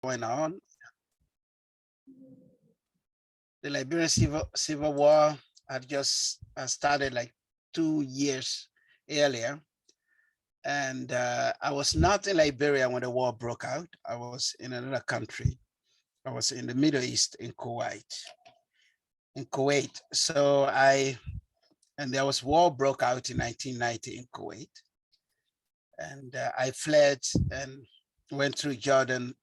going on. The Liberian Civil War had just started like 2 years earlier. And I was not in Liberia when the war broke out. I was in another country. I was in the Middle East in Kuwait. So and there was war broke out in 1990 in Kuwait. And I fled and went through Jordan,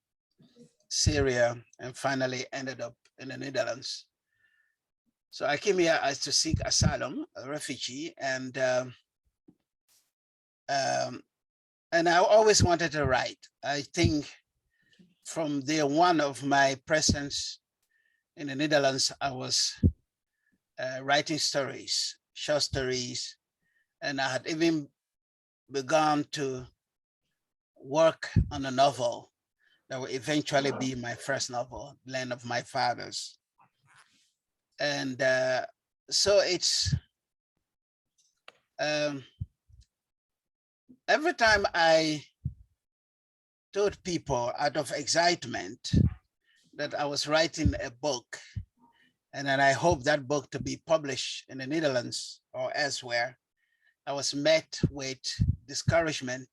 Syria, and finally ended up in the Netherlands. So I came here as to seek asylum, a refugee, and I always wanted to write. I think from day one of my presence in the Netherlands, I was writing stories, short stories, and I had even begun to work on a novel that will eventually be my first novel, Land of My Fathers. And so it's, every time I told people out of excitement that I was writing a book, and then I hope that book to be published in the Netherlands or elsewhere, I was met with discouragement.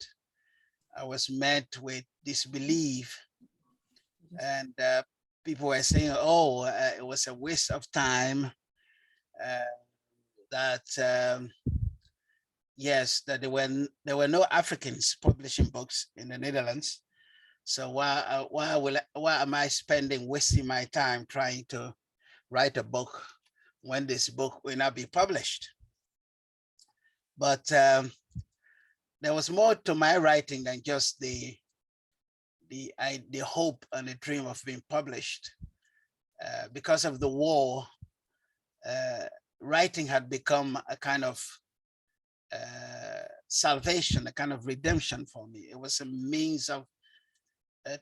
I was met with disbelief, and people were saying, "Oh, it was a waste of time." Yes, that there were no Africans publishing books in the Netherlands. So why am I wasting my time trying to write a book when this book will not be published? But there was more to my writing than just the hope and the dream of being published. Because of the war, writing had become a kind of salvation, a kind of redemption for me. It was a means of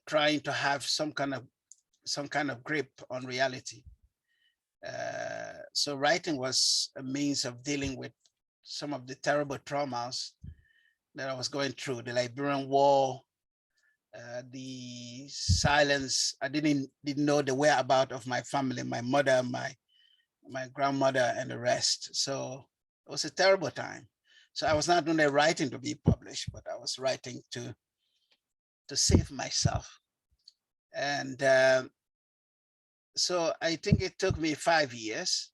trying to have some kind of grip on reality. So writing was a means of dealing with some of the terrible traumas that I was going through: the Liberian War, the silence. I didn't know the whereabouts of my family, my mother, my grandmother, and the rest. So it was a terrible time. So I was not only writing to be published, but I was writing to save myself. And so I think it took me 5 years.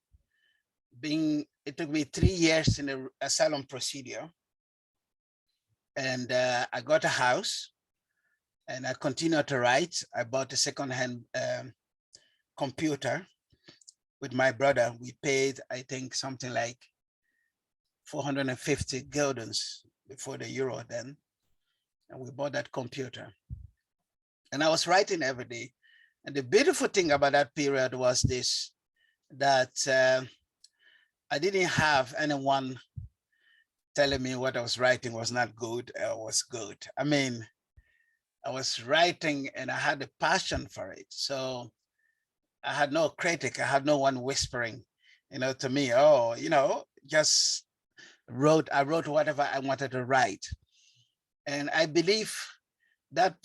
It took me 3 years in the asylum procedure. And I got a house and I continued to write. I bought a secondhand computer with my brother. We paid, I think, something like 450 guildens before the euro then. And we bought that computer. And I was writing every day. And the beautiful thing about that period was this, that I didn't have anyone telling me what I was writing was not good or was good. I mean, I was writing and I had a passion for it. So I had no critic. I had no one whispering, to me, oh, just I wrote whatever I wanted to write. And I believe that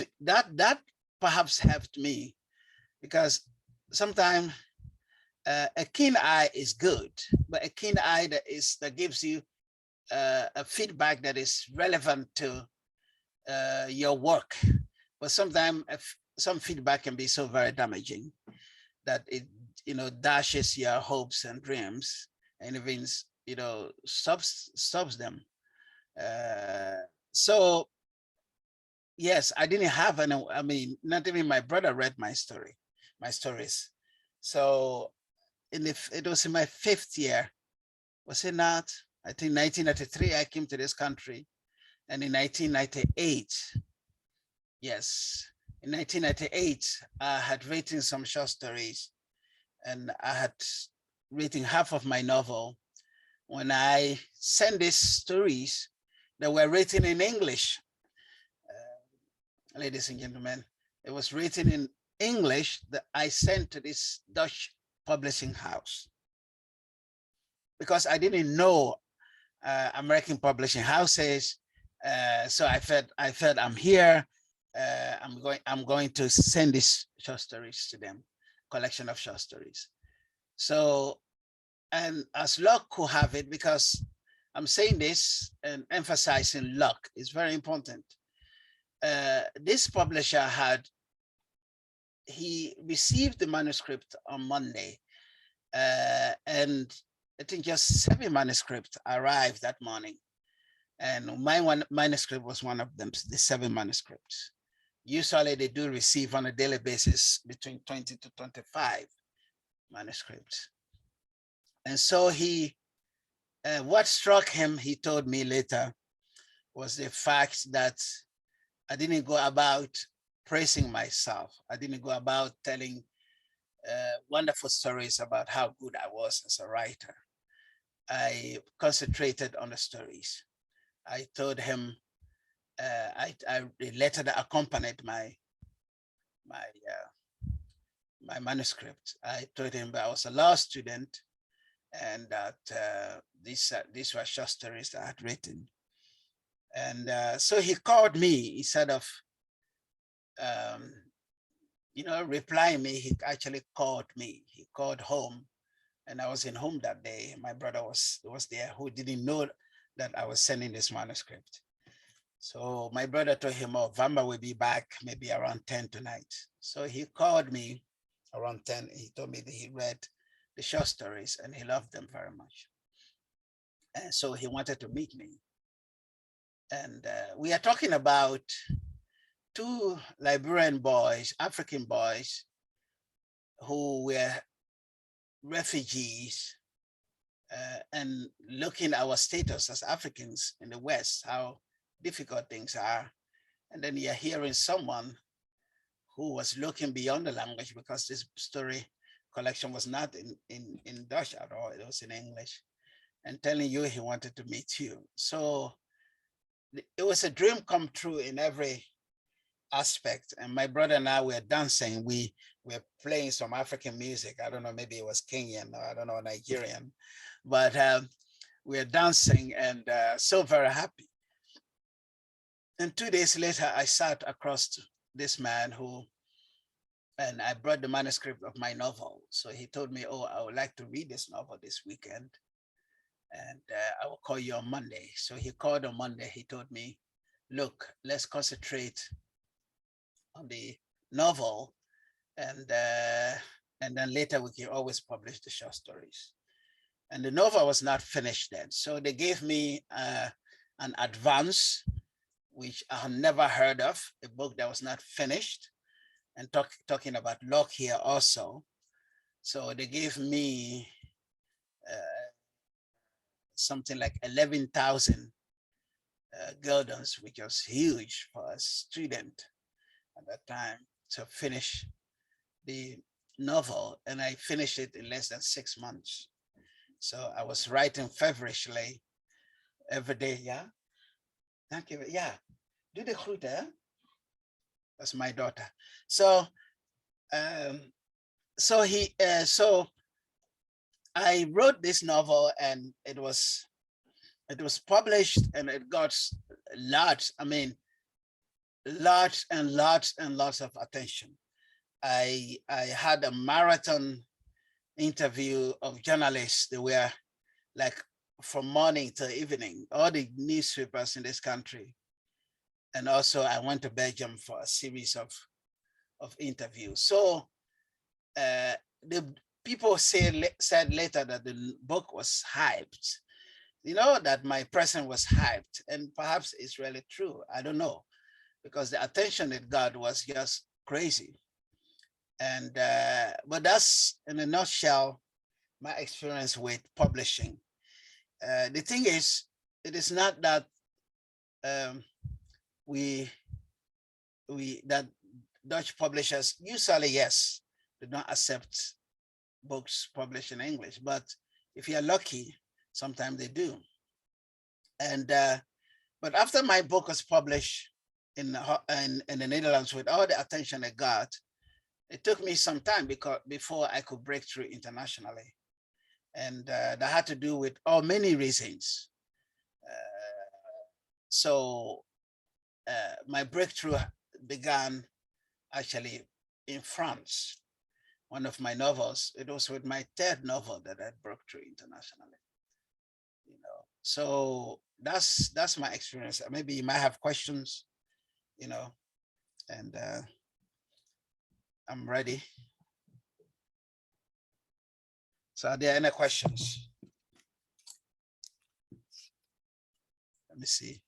perhaps helped me, because sometimes a keen eye is good, but a keen eye that gives you a feedback that is relevant to your work. But sometimes some feedback can be so very damaging that it dashes your hopes and dreams, and even stops them. So yes, I didn't have any. I mean, not even my brother read my stories. So it was in my 5th year, was it not? I think 1993 I came to this country, and in 1998, yes, in 1998 I had written some short stories, and I had written half of my novel. When I sent these stories that were written in English, ladies and gentlemen, it was written in English that I sent to this Dutch publishing house, because I didn't know American publishing houses. So I felt I'm here. I'm going to send these short stories to them, collection of short stories. So, and as luck could have it, because I'm saying this and emphasizing luck is very important. This publisher he received the manuscript on Monday, and I think just 7 manuscripts arrived that morning. And my one manuscript was one of them, the 7 manuscripts. Usually they do receive on a daily basis between 20 to 25 manuscripts. And so what struck him, he told me later, was the fact that I didn't go about praising myself. I didn't go about telling wonderful stories about how good I was as a writer. I concentrated on the stories. I told him, the letter that accompanied my manuscript. I told him that I was a law student and that these were short stories that I had written. And so he called me instead of, replying me. He actually called me. He called home, and I was in home that day. My brother was there, who didn't know that I was sending this manuscript. So my brother told him, "Oh, Vamba will be back maybe around 10 tonight." So he called me around 10. He told me that he read the short stories and he loved them very much. And so he wanted to meet me. And we are talking about 2 Liberian boys, African boys, who were refugees, and looking at our status as Africans in the West, how difficult things are. And then you're hearing someone who was looking beyond the language, because this story collection was not in Dutch at all, it was in English, and telling you he wanted to meet you. So it was a dream come true in every aspect. And my brother and I were dancing. We were playing some African music. I don't know, maybe it was Kenyan or I don't know, Nigerian, but we were dancing and so very happy. And 2 days later, I sat across to this man and I brought the manuscript of my novel. So he told me, "Oh, I would like to read this novel this weekend, and I will call you on Monday." So he called on Monday. He told me, "Look, let's concentrate on the novel, and then later we can always publish the short stories." And the novel was not finished then. So they gave me an advance, which I had never heard of, a book that was not finished, and talking about luck here also. So they gave me something like 11,000 guildens, which was huge for a student at that time, to finish the novel. And I finished it in less than 6 months. So I was writing feverishly every day. Yeah, thank you. Yeah, do the groet, eh? That's my daughter. So, so I wrote this novel, and it was published, and it got large and lots of attention. I had a marathon interview of journalists. They were like from morning till evening, all the newspapers in this country. And also I went to Belgium for a series of interviews. So the people said later that the book was hyped, that my presence was hyped, and perhaps it's really true. I don't know, because the attention it got was just crazy. And but that's in a nutshell my experience with publishing. The thing is, it is not that that Dutch publishers usually, yes, do not accept books published in English, but if you're lucky, sometimes they do. And but after my book was published in the Netherlands, with all the attention it got, it took me some time before I could break through internationally. And that had to do with many reasons. So my breakthrough began actually in France. One of my novels, it was with my third novel that I broke through internationally. You know, so that's my experience. Maybe you might have questions, you know, and I'm ready. So are there any questions? Let me see.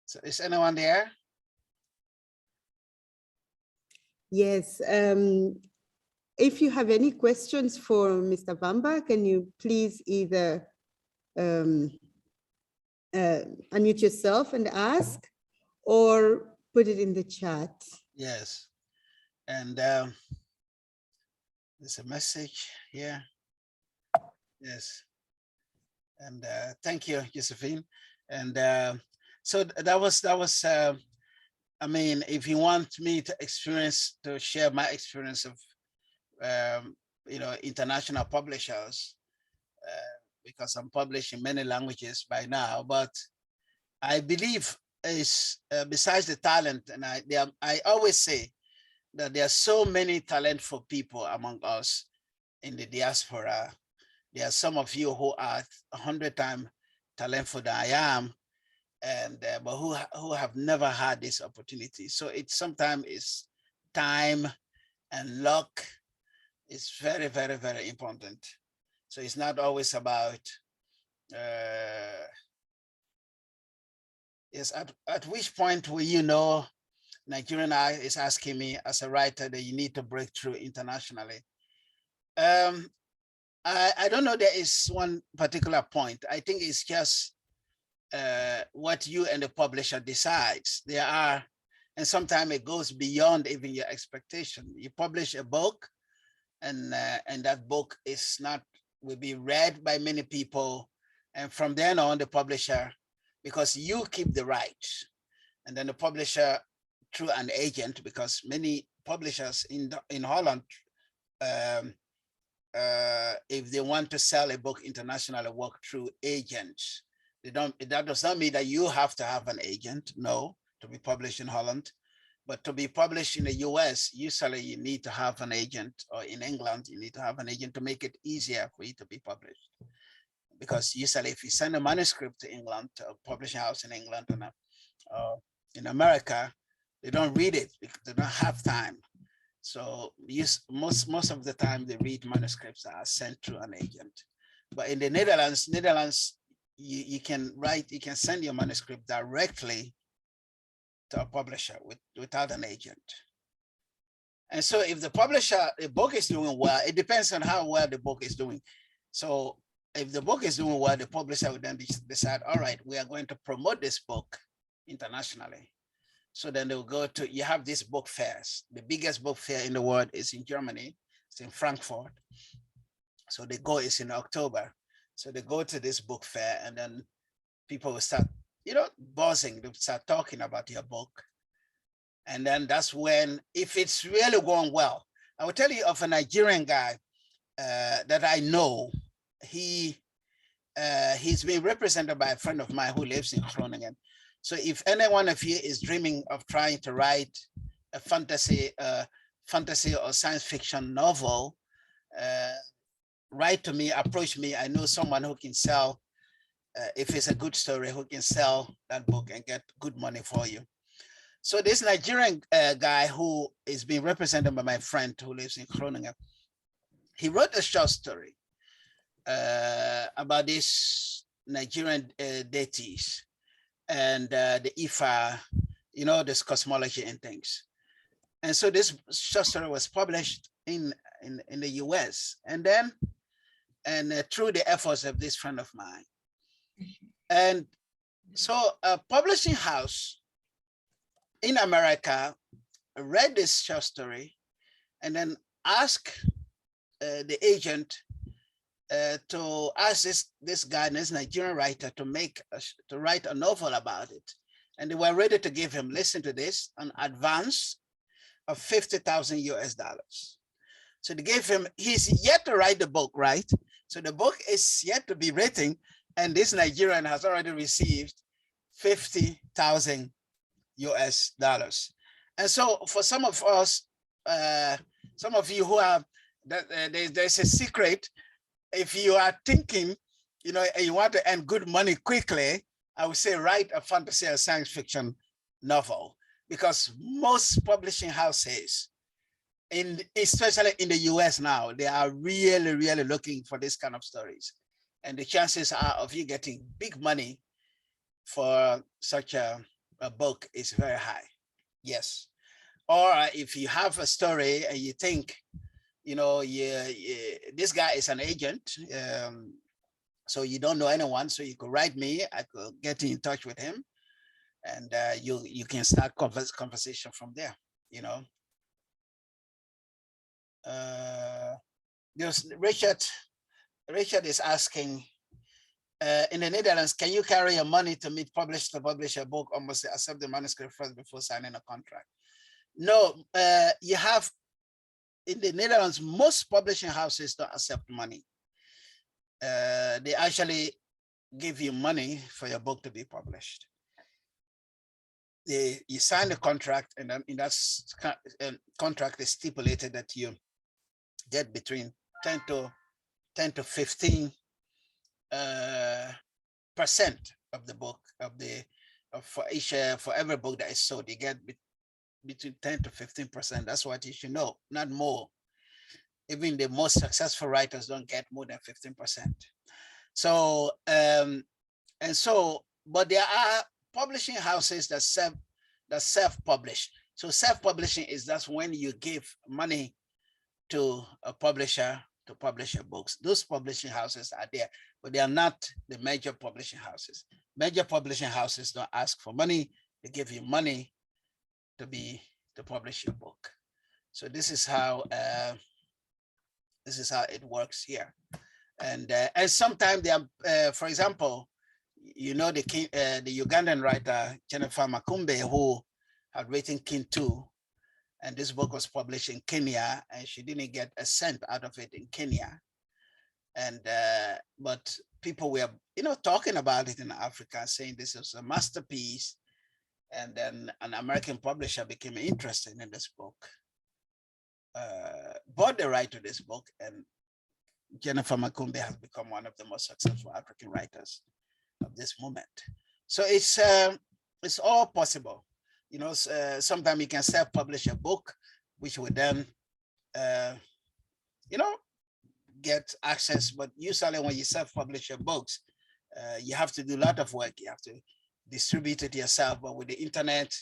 So is anyone there? Yes. If you have any questions for Mr. Bamba, can you please either unmute yourself and ask, or put it in the chat? Yes. And there's a message here. Yes. And thank you, Josephine. And so that was I mean, if you want me to share my experience of you know, international publishers, because I'm published in many languages by now, but I believe is besides the talent, and I always say that there are so many talentful people among us in the diaspora. There are some of you who are 100 times talentful than I am, and but who have never had this opportunity. So it sometimes is time and luck. It's very, very, very important. So it's not always about yes, at which point will you know Nigerian is asking me as a writer that you need to break through internationally? I don't know, there is one particular point. I think it's just what you and the publisher decides. There are, and sometimes it goes beyond even your expectation. You publish a book, and that book will be read by many people, and from then on, the publisher, because you keep the rights, and then the publisher through an agent, because many publishers in Holland, if they want to sell a book internationally, work through agents. That does not mean that you have to have an agent, no, to be published in Holland. But to be published in the US, usually you need to have an agent, or in England, you need to have an agent to make it easier for you to be published. Because usually if you send a manuscript to England, to a publishing house in England, and in America, they don't read it because they don't have time. So most of the time they read manuscripts that are sent through an agent. But in the Netherlands, you can send your manuscript directly to a publisher without an agent. And so if the book is doing well, it depends on how well the book is doing. So if the book is doing well, the publisher will then decide, all right, we are going to promote this book internationally. So then they'll go to, you have these book fairs. The biggest book fair in the world is in Germany, it's in Frankfurt. So they go, it's in October. So they go to this book fair, and then people will start, you know, buzzing, they'll start talking about your book. And then that's when, if it's really going well, I will tell you of a Nigerian guy that I know. He's been represented by a friend of mine who lives in Groningen. So if any one of you is dreaming of trying to write a fantasy or science fiction novel, write to me, approach me. I know someone who can sell, if it's a good story, who can sell that book and get good money for you. So this Nigerian guy who is being represented by my friend who lives in Groningen, he wrote a short story about this Nigerian deities and the Ifa, you know, this cosmology and things. And so this short story was published in the US, and then through the efforts of this friend of mine. And so a publishing house in America read this short story and then asked the agent to ask this guy, this Nigerian writer, to write a novel about it. And they were ready to give him, listen to this, an advance of 50,000 US dollars. So they gave him, he's yet to write the book, right? So the book is yet to be written, and this Nigerian has already received 50,000 US dollars. And so for some of us, some of you who have, there's a secret. If you are thinking, you know, you want to earn good money quickly, I would say write a fantasy or science fiction novel, because most publishing houses, especially in the US now, they are really, really looking for this kind of stories. And the chances are of you getting big money for such a book is very high. Yes. Or if you have a story and you think, you know, this guy is an agent, so you don't know anyone, so you could write me, I could get in touch with him, and you can start conversation from there, you know. Richard is asking, in the Netherlands, can you carry your money to publish a book, or must you accept the manuscript first before signing a contract? No, you have, in the Netherlands, most publishing houses don't accept money. They actually give you money for your book to be published. You sign the contract, and then in that contract is stipulated that you get between 10 to 15% of the book, for every book that is sold, you get between 10 to 15%. That's what you should know, not more. Even the most successful writers don't get more than 15%. So, but there are publishing houses that self-publish. So self-publishing is that's when you give money to a publisher to publish your books. Those publishing houses are there, but they are not the major publishing houses. Major publishing houses don't ask for money. They give you money to publish your book. So this is how it works here. And sometimes they are, for example, you know, the Ugandan writer Jennifer Makumbe, who had written King 2, and this book was published in Kenya, and she didn't get a cent out of it in Kenya. And but people were, you know, talking about it in Africa, saying this is a masterpiece. And then an American publisher became interested in this book, bought the right to this book, and Jennifer Makumbe has become one of the most successful African writers of this moment. So it's all possible. You know, sometimes you can self-publish a book, which would then, you know, get access. But usually when you self-publish your books, you have to do a lot of work. You have to distribute it yourself. But with the internet,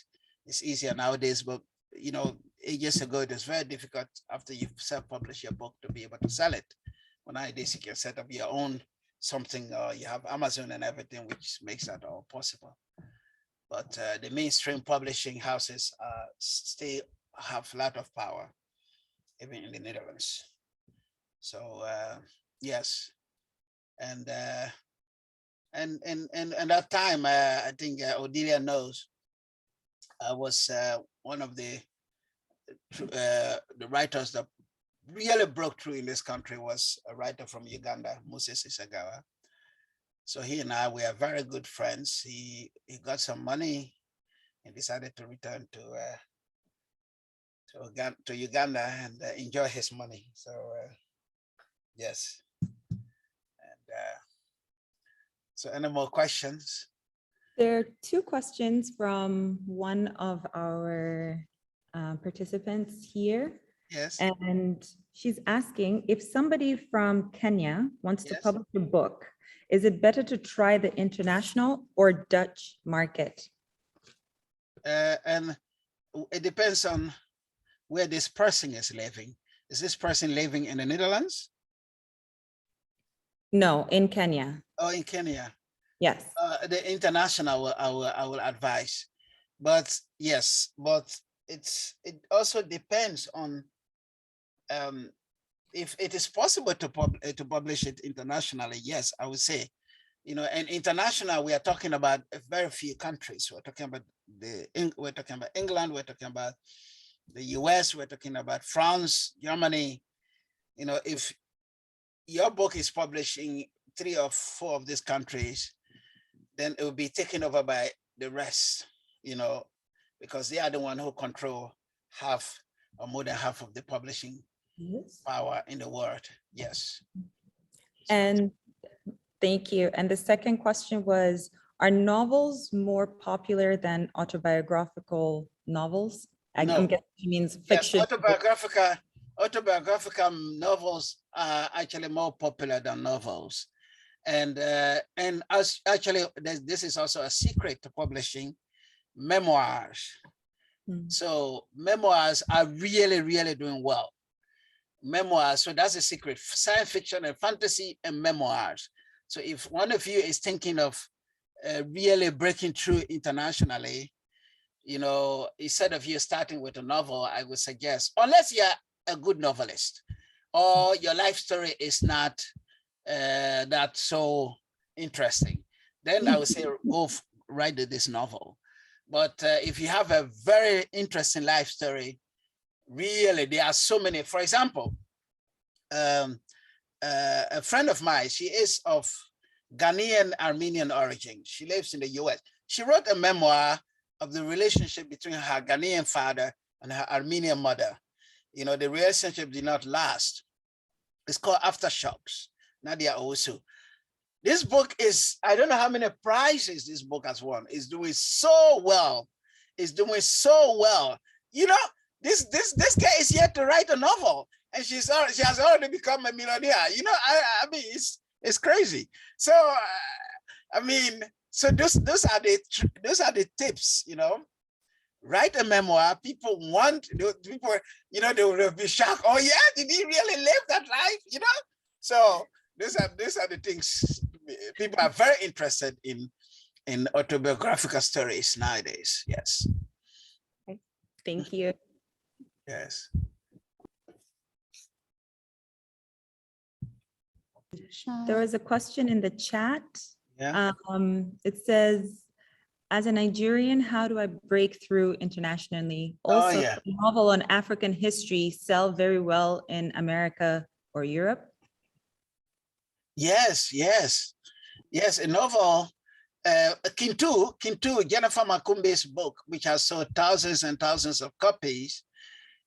it's easier nowadays. But, you know, ages ago, it was very difficult after you self-publish your book to be able to sell it. Well, nowadays, you can set up your own something, or you have Amazon and everything, which makes that all possible. But the mainstream publishing houses still have a lot of power, even in the Netherlands. So yes, and that time, I think Odilia knows, I was one of the writers that really broke through in this country was a writer from Uganda, Moses Isagawa. So he and I, we are very good friends. He got some money and decided to return to Uganda and enjoy his money. So yes. And so any more questions? There are two questions from one of our participants here. Yes. And she's asking, if somebody from Kenya wants to Yes. publish a book, is it better to try the international or Dutch market? And it depends on where this person is living. Is this person living in the Netherlands? No, in Kenya. Oh, in Kenya. Yes. The international, I will advise. But yes, but it also depends on if it is possible to publish it internationally. Yes, I would say, you know, and international, we are talking about very few countries. We're talking about England, we're talking about the US, we're talking about France, Germany. You know, if your book is published in 3 or 4 of these countries, then it will be taken over by the rest, you know, because they are the one who control half or more than half of the publishing power in the world. Yes. And thank you. And the second question was, are novels more popular than autobiographical novels? No. I'm guessing she means Yes, fiction. autobiographical novels are actually more popular than novels. And as actually, this is also a secret to publishing, memoirs. So memoirs are really, really doing well. Memoirs, so that's a secret, science fiction and fantasy and memoirs. So if one of you is thinking of really breaking through internationally, you know, instead of you starting with a novel, I would suggest, unless you're a good novelist or your life story is not that so interesting, then I would say go write this novel. But if you have a very interesting life story, really, there are so many. For example, a friend of mine, she is of Ghanaian Armenian origin. She lives in the US. She wrote a memoir of the relationship between her Ghanaian father and her Armenian mother. You know, the relationship did not last. It's called Aftershocks, Nadia Owusu. This book is, I don't know how many prizes this book has won. It's doing so well. It's doing so well. You know, this guy is here to write a novel, and she has already become a millionaire. You know, I mean, it's crazy. So I mean, so those are the tips. You know, write a memoir. People, you know, they will be shocked. Oh yeah, did he really live that life? You know, so these are the things people are very interested in autobiographical stories nowadays. Yes. Thank you. Yes. There was a question in the chat. Yeah. It says, as a Nigerian, how do I break through internationally? Also, yeah. a novel on African history sell very well in America or Europe? Yes. A novel, Kintu, Jennifer Makumbe's book, which has sold thousands and thousands of copies,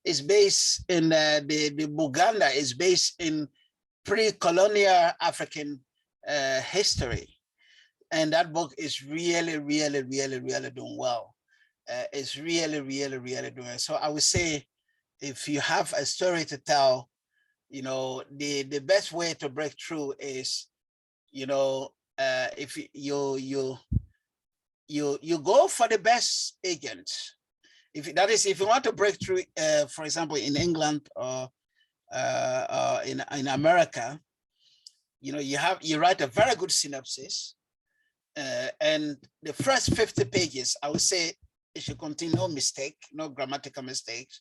is based in the Buganda is based in pre-colonial African history. And that book is really doing well. It's really doing. So I would say, if you have a story to tell, you know, the best way to break through is, you know, if you go for the best agent. If you want to break through, for example, in England or in America, you know, you write a very good synopsis, and the first 50 pages, I would say, it should contain no mistake, no grammatical mistakes.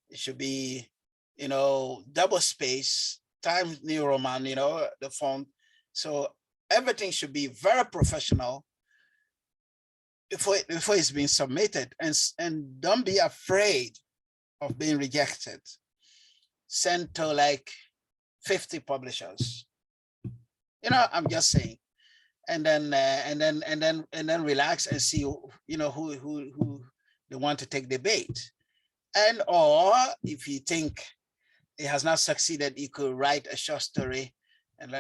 It should be, you know, double space, Times New Roman, you know, the font. So everything should be very professional before it's being submitted, and don't be afraid of being rejected. Send to like 50 publishers. You know, I'm just saying, and then relax and see, you know, who they want to take the bait. And or if you think it has not succeeded, you could write a short story and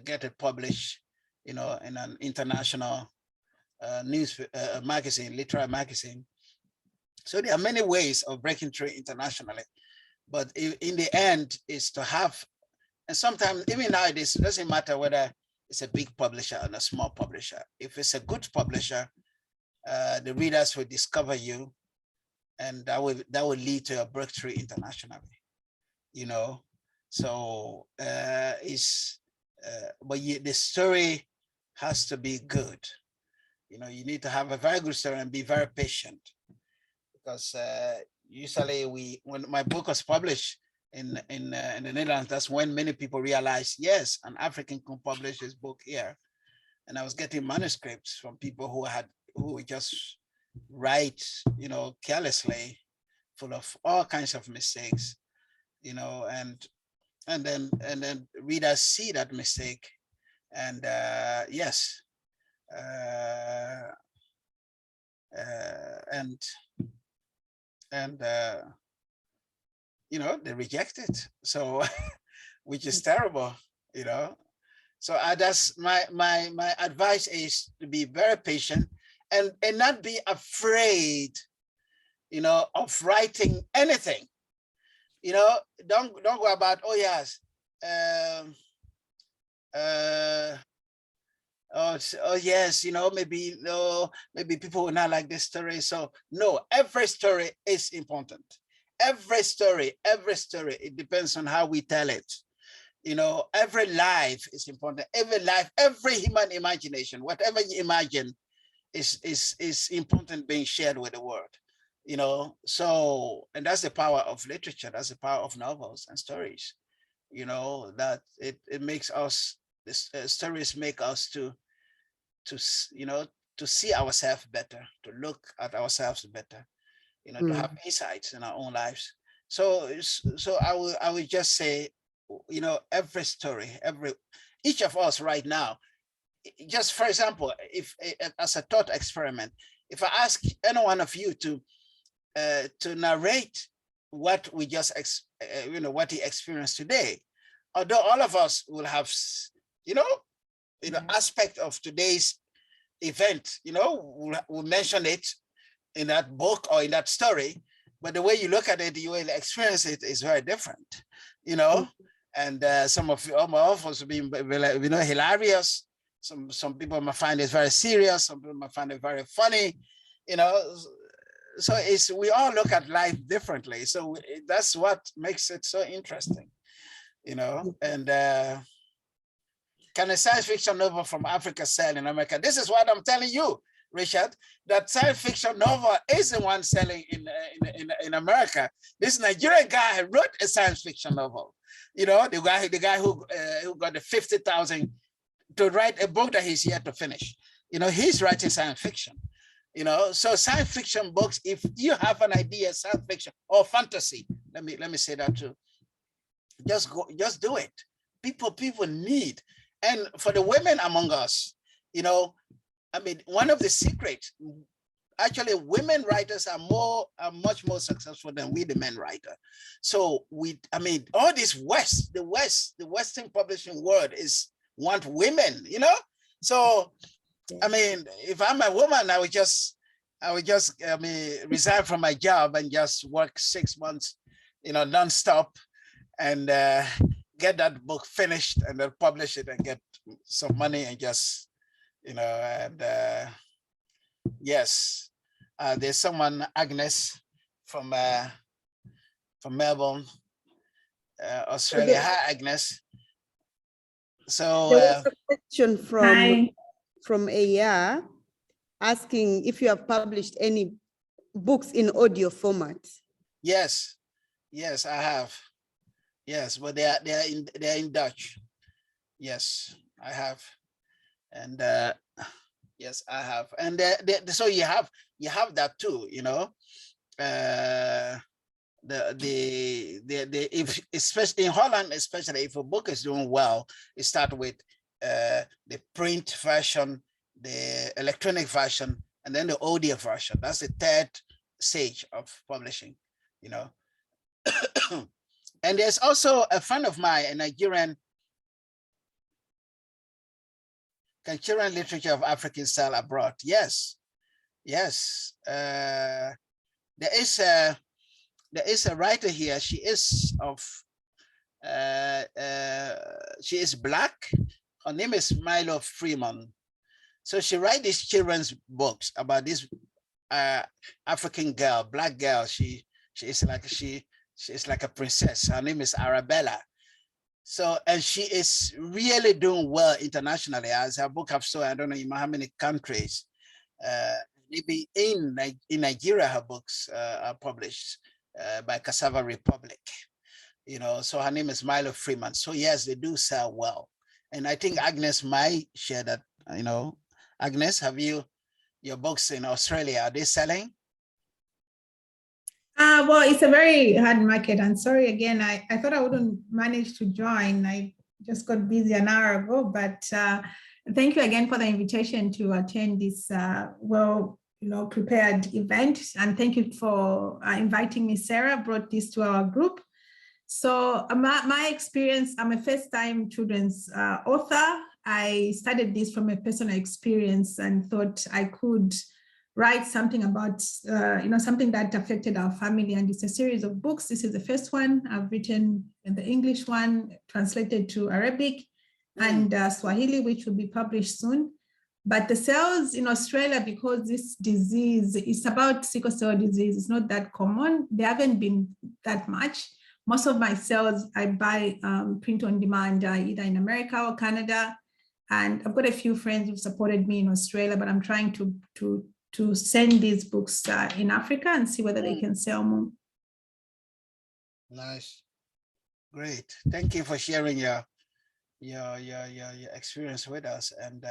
get it published, you know, in an international news magazine, literary magazine. So there are many ways of breaking through internationally, but in the end, is to have, and sometimes even nowadays, it doesn't matter whether it's a big publisher or a small publisher. If it's a good publisher, the readers will discover you, and that will lead to a breakthrough internationally. You know, so but the story has to be good. You know, you need to have a very good story and be very patient, because usually when my book was published in the Netherlands, that's when many people realized, yes, an African can publish his book here. And I was getting manuscripts from people who would just write, you know, carelessly, full of all kinds of mistakes, you know, and then readers see that mistake, and yes, and you know, they reject it. So, which is terrible, you know. So that's my advice is to be very patient and not be afraid, you know, of writing anything. You know, don't go about, oh yes, oh yes, you know, maybe no, maybe people will not like this story. So no, every story is important. Every story, it depends on how we tell it. You know, every life is important. Every life, every human imagination, whatever you imagine is important being shared with the world. You know, so, and that's the power of literature. That's the power of novels and stories. You know, that it makes us, this stories make us to you know, to see ourselves better, to look at ourselves better, you know, to have insights in our own lives. So I will just say, you know, every story, each of us right now, just for example, if as a thought experiment, if I ask any one of you to narrate what we just you know, what he experienced today, although all of us will have, you know, aspect of today's event, you know, we'll mention it in that book or in that story, but the way you look at it, the way you experience it is very different, you know. And some of us will be, you know, hilarious. Some people might find it very serious. Some people might find it very funny, you know. So it's, we all look at life differently. So that's what makes it so interesting, you know. And can a science fiction novel from Africa sell in America? This is what I'm telling you, Richard, that science fiction novel is the one selling in America. This Nigerian guy wrote a science fiction novel. You know, the guy who got the 50,000 to write a book that he's yet to finish. You know, he's writing science fiction. You know, so science fiction books, if you have an idea, science fiction or fantasy, let me say that too. Just do it. People need, and for the women among us, you know, I mean, one of the secrets, actually, women writers are much more successful than we, the men writer. So I mean, all this the Western publishing world want women, you know? So, I mean, if I'm a woman, I would just, I mean, resign from my job and just work 6 months, you know, nonstop, and get that book finished and then publish it and get some money and just, you know, and yes, there's someone, Agnes from Melbourne, Australia. Hi, Agnes. So there was a question Hi. from Aya asking if you have published any books in audio format. yes, I have. Yes, but they're in Dutch. Yes, I have, and yes, I have, and so you have that too, you know. If especially in Holland, especially if a book is doing well, you start with the print version, the electronic version, and then the audio version. That's the third stage of publishing, you know. And there's also a friend of mine, a Nigerian, Cultural Literature of African Style Abroad. Yes. There is a writer here. She is Black. Her name is Milo Freeman. So she writes these children's books about this African girl, Black girl. She is like a princess. Her name is Arabella. So, and she is really doing well internationally, as her book have sold, I don't know in how many countries. Maybe in Nigeria, her books are published by Cassava Republic, you know, so her name is Milo Freeman. So yes, they do sell well. And I think Agnes might share that, you know. Agnes, have you, your books in Australia, are they selling? Well, it's a very hard market. And sorry again, I thought I wouldn't manage to join. I just got busy an hour ago, but thank you again for the invitation to attend this prepared event. And thank you for inviting me. Sarah brought this to our group. So my experience, I'm a first-time children's author. I started this from a personal experience and thought I could write something about, something that affected our family. And it's a series of books. This is the first one. I've written the English one, translated to Arabic and Swahili, which will be published soon. But the sales in Australia, because this disease is about sickle cell disease, it's not that common. They haven't been that much. Most of my sales, I buy print on demand, either in America or Canada. And I've got a few friends who've supported me in Australia, but I'm trying to send these books in Africa and see whether they can sell more. Nice, great. Thank you for sharing your experience with us. And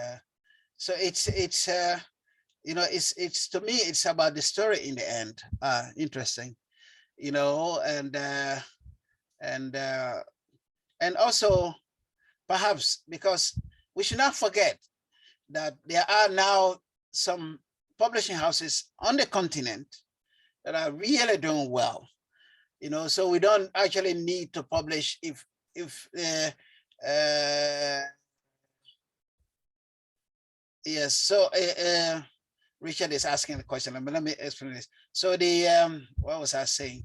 so it's to me, it's about the story in the end. Interesting, and also perhaps because we should not forget that there are now some publishing houses on the continent that are really doing well, so we don't actually need to publish if yes. So Richard is asking the question. Let me explain this. So the what was I saying?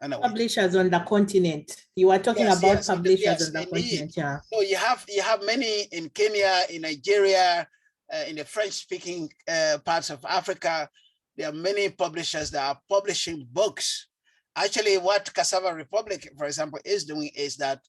Publishers on the continent. You were talking about publishers on the continent. Yeah. So you have many in Kenya, in Nigeria, in the French-speaking parts of Africa. There are many publishers that are publishing books. Actually, what Cassava Republic, for example, is doing is that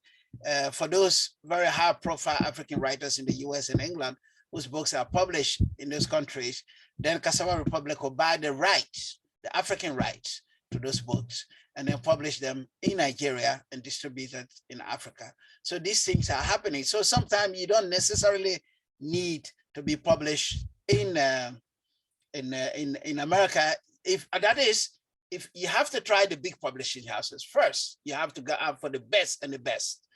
for those very high-profile African writers in the US and England, whose books are published in those countries, then Cassava Republic will buy the rights, the African rights to those books, and then publish them in Nigeria and distribute it in Africa. So these things are happening. So sometimes you don't necessarily need to be published in America. If you have to try the big publishing houses first, you have to go out for the best and the best.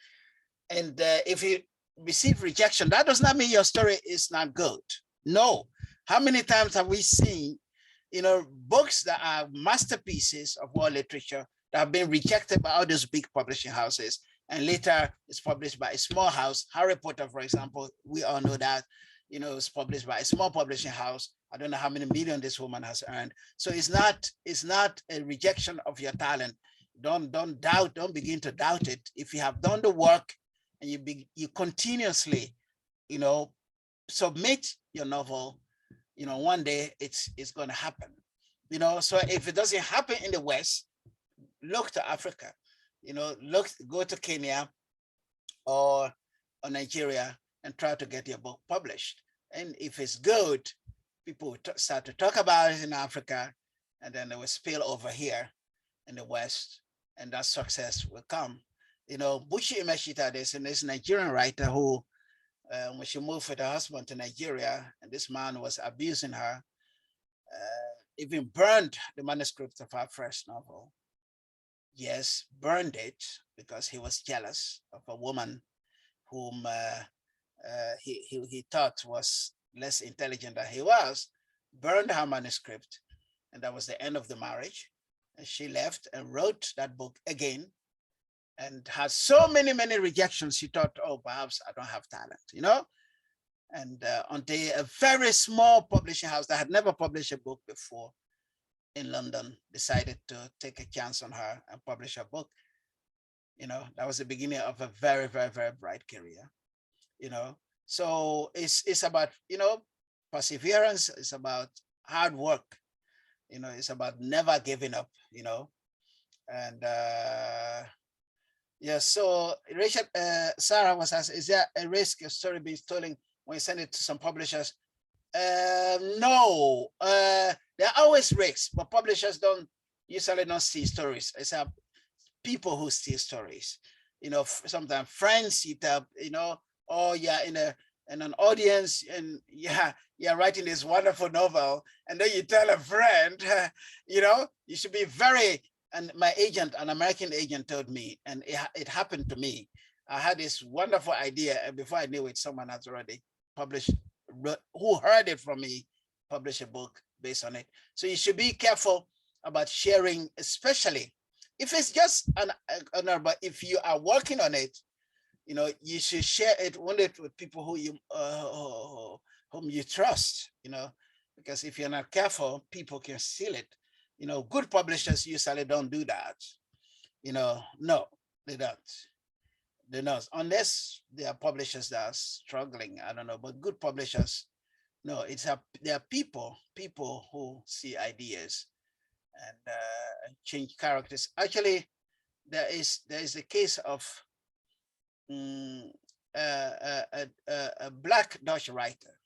And if you receive rejection, that does not mean your story is not good. No. How many times have we seen, books that are masterpieces of world literature that have been rejected by all those big publishing houses, and later it's published by a small house? Harry Potter, for example, we all know that, it's published by a small publishing house. I don't know how many million this woman has earned. So it's not a rejection of your talent. Don't begin to doubt it. If you have done the work and you continuously, submit your novel, one day it's going to happen. So if it doesn't happen in the West, look to Africa, go to Kenya or Nigeria and try to get your book published. And if it's good, people will start to talk about it in Africa, and then they will spill over here in the West, and that success will come. Buchi Imeshita, there's this Nigerian writer who, when she moved with her husband to Nigeria, and this man was abusing her, even burned the manuscript of her first novel. Yes, burned it because he was jealous of a woman whom he thought was less intelligent than he was, burned her manuscript, and that was the end of the marriage. And she left and wrote that book again, and had so many rejections. She thought, oh, perhaps I don't have talent, And until a very small publishing house that had never published a book before in London decided to take a chance on her and publish her book. That was the beginning of a very, very, very bright career. So it's about, perseverance. It's about hard work. It's about never giving up, and yeah. So Richard, Sarah was asked, is there a risk of story being stolen when you send it to some publishers? No, there are always risks, but publishers usually don't steal stories. It's people who steal stories. Sometimes friends, you tell, oh yeah, and an audience, and you're writing this wonderful novel, and then you tell a friend, you know, you should be very, and my agent, an American agent, told me, and it happened to me. I had this wonderful idea, and before I knew it, someone has already published, who heard it from me, published a book based on it. So you should be careful about sharing, especially if it's just but if you are working on it, you know, you should share it only with people who you whom you trust, you know, because if you're not careful, people can steal it. You know, good publishers usually don't do that. You know, no, they don't. They don't, unless they are publishers that are struggling. I don't know, but good publishers, no, there are people who see ideas and change characters. Actually, there is a case of a Black Dutch writer,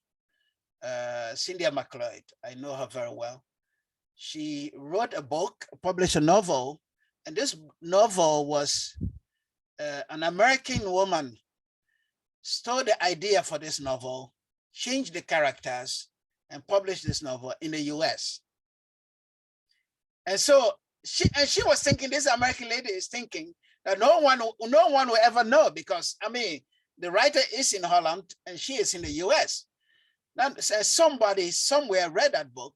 Cynthia McLeod. I know her very well. She wrote a book, published a novel, and this novel was an American woman stole the idea for this novel, changed the characters, and published this novel in the US. And so she was thinking, this American lady is thinking that no one will ever know, because I mean, the writer is in Holland and she is in the US. Now, somebody somewhere read that book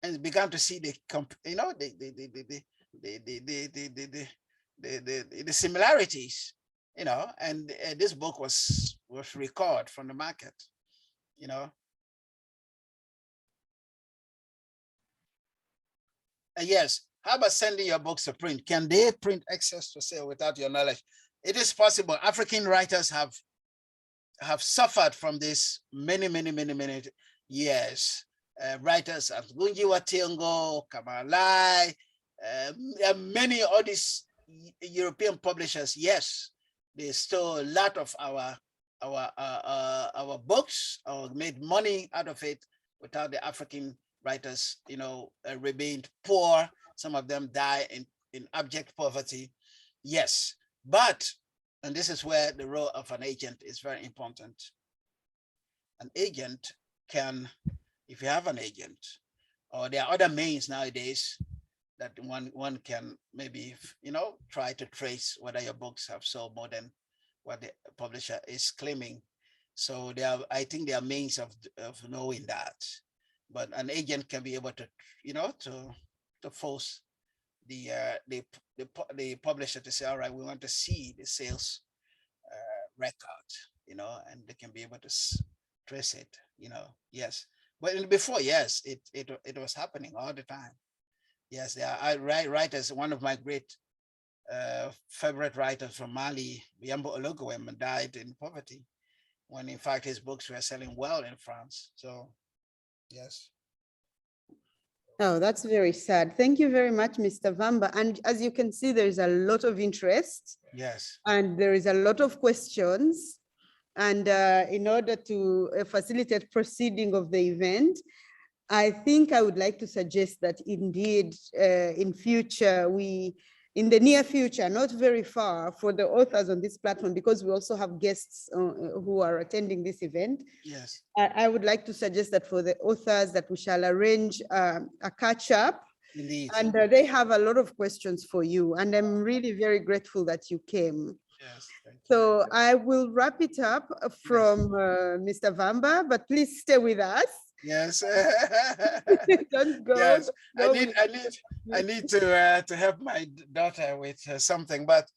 and began to see the, you know, the similarities, you know, and this book was recalled from the market, you know. Yes, how about sending your books to print? Can they print excess to sale without your knowledge? It is possible. African writers have suffered from this many years. Writers as Gunji wa Thiong'o, Kamalai, many of these European publishers, yes, they stole a lot of our books, or made money out of it without the African writers, you know, remained poor. Some of them die in abject poverty. Yes, but, and this is where the role of an agent is very important. An agent can, if you have an agent, or there are other means nowadays that one can maybe, you know, try to trace whether your books have sold more than what the publisher is claiming. So I think there are means of knowing that. But an agent can be able to, you know, to force the publisher to say, all right, we want to see the sales record, you know, and they can be able to trace it, you know. Yes, but before, yes, it was happening all the time. Yes, there are writers. One of my great favorite writers from Mali, Yambo Olugowem, died in poverty, when in fact his books were selling well in France. So, yes. Oh, that's very sad. Thank you very much, Mr. Vamba. And as you can see, there's a lot of interest. Yes. And there is a lot of questions. And in order to facilitate proceeding of the event, I think I would like to suggest that indeed in future, in the near future, not very far, for the authors on this platform, because we also have guests who are attending this event. Yes. I would like to suggest that for the authors that we shall arrange a catch up. Indeed. And they have a lot of questions for you. And I'm really very grateful that you came. Yes. So I will wrap it up from Mr. Vamba, but please stay with us. Yes. Don't go. Yes. Go I need to help my daughter with something, but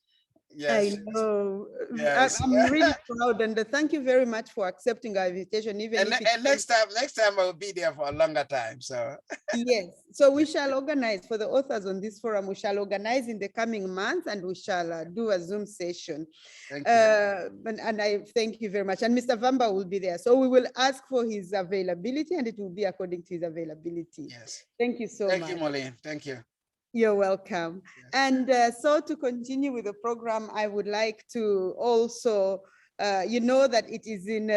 yes. I know. Yes. I'm really proud, and thank you very much for accepting our invitation. Even and next time I will be there for a longer time. So yes, so we shall organize for the authors on this forum. We shall organize in the coming months, and we shall do a Zoom session. Thank you. And I thank you very much. And Mr. Vamba will be there, so we will ask for his availability, and it will be according to his availability. Yes. Thank you so much. Thank you, Molly. Thank you. You're welcome. Yes. And so to continue with the program, I would like to also, you know that it is in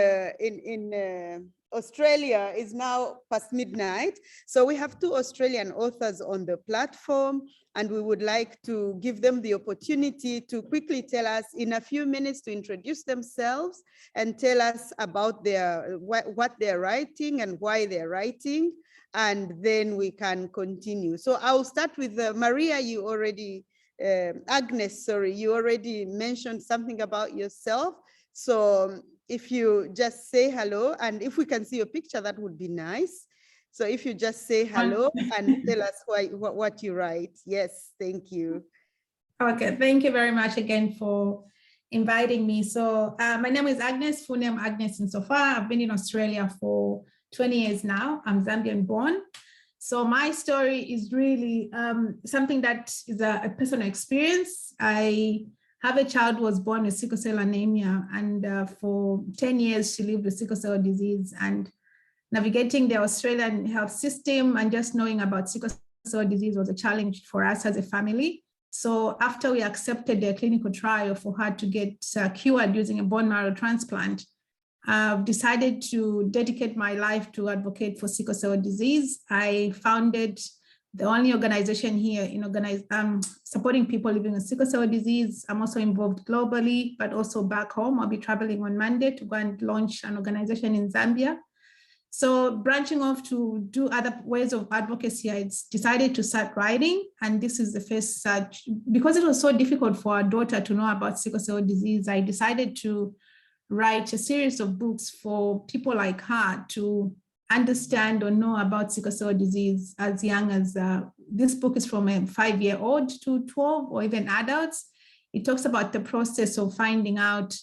Australia is now past midnight. So we have 2 Australian authors on the platform, and we would like to give them the opportunity to quickly tell us in a few minutes to introduce themselves and tell us about what they're writing and why they're writing, and then we can continue. So I'll start with Maria. You already, Agnes, sorry, you already mentioned something about yourself. So if you just say hello, and if we can see your picture, that would be nice. So if you just say hello and tell us what you write. Yes, thank you. Okay, thank you very much again for inviting me. So my name is Agnes, full name Agnes Nsofa. I've been in Australia for 20 years now. I'm Zambian born. So my story is really something that is a personal experience. I have a child who was born with sickle cell anemia, and for 10 years she lived with sickle cell disease, and navigating the Australian health system and just knowing about sickle cell disease was a challenge for us as a family. So after we accepted the clinical trial for her to get cured using a bone marrow transplant, I've decided to dedicate my life to advocate for sickle cell disease. I founded the only organization here in supporting people living with sickle cell disease. I'm also involved globally, but also back home. I'll be traveling on Monday to go and launch an organization in Zambia. So branching off to do other ways of advocacy, I decided to start writing. And this is the first such, because it was so difficult for our daughter to know about sickle cell disease, I decided to write a series of books for people like her to understand or know about sickle cell disease as young as, this book is from a 5-year-old to 12 or even adults. It talks about the process of finding out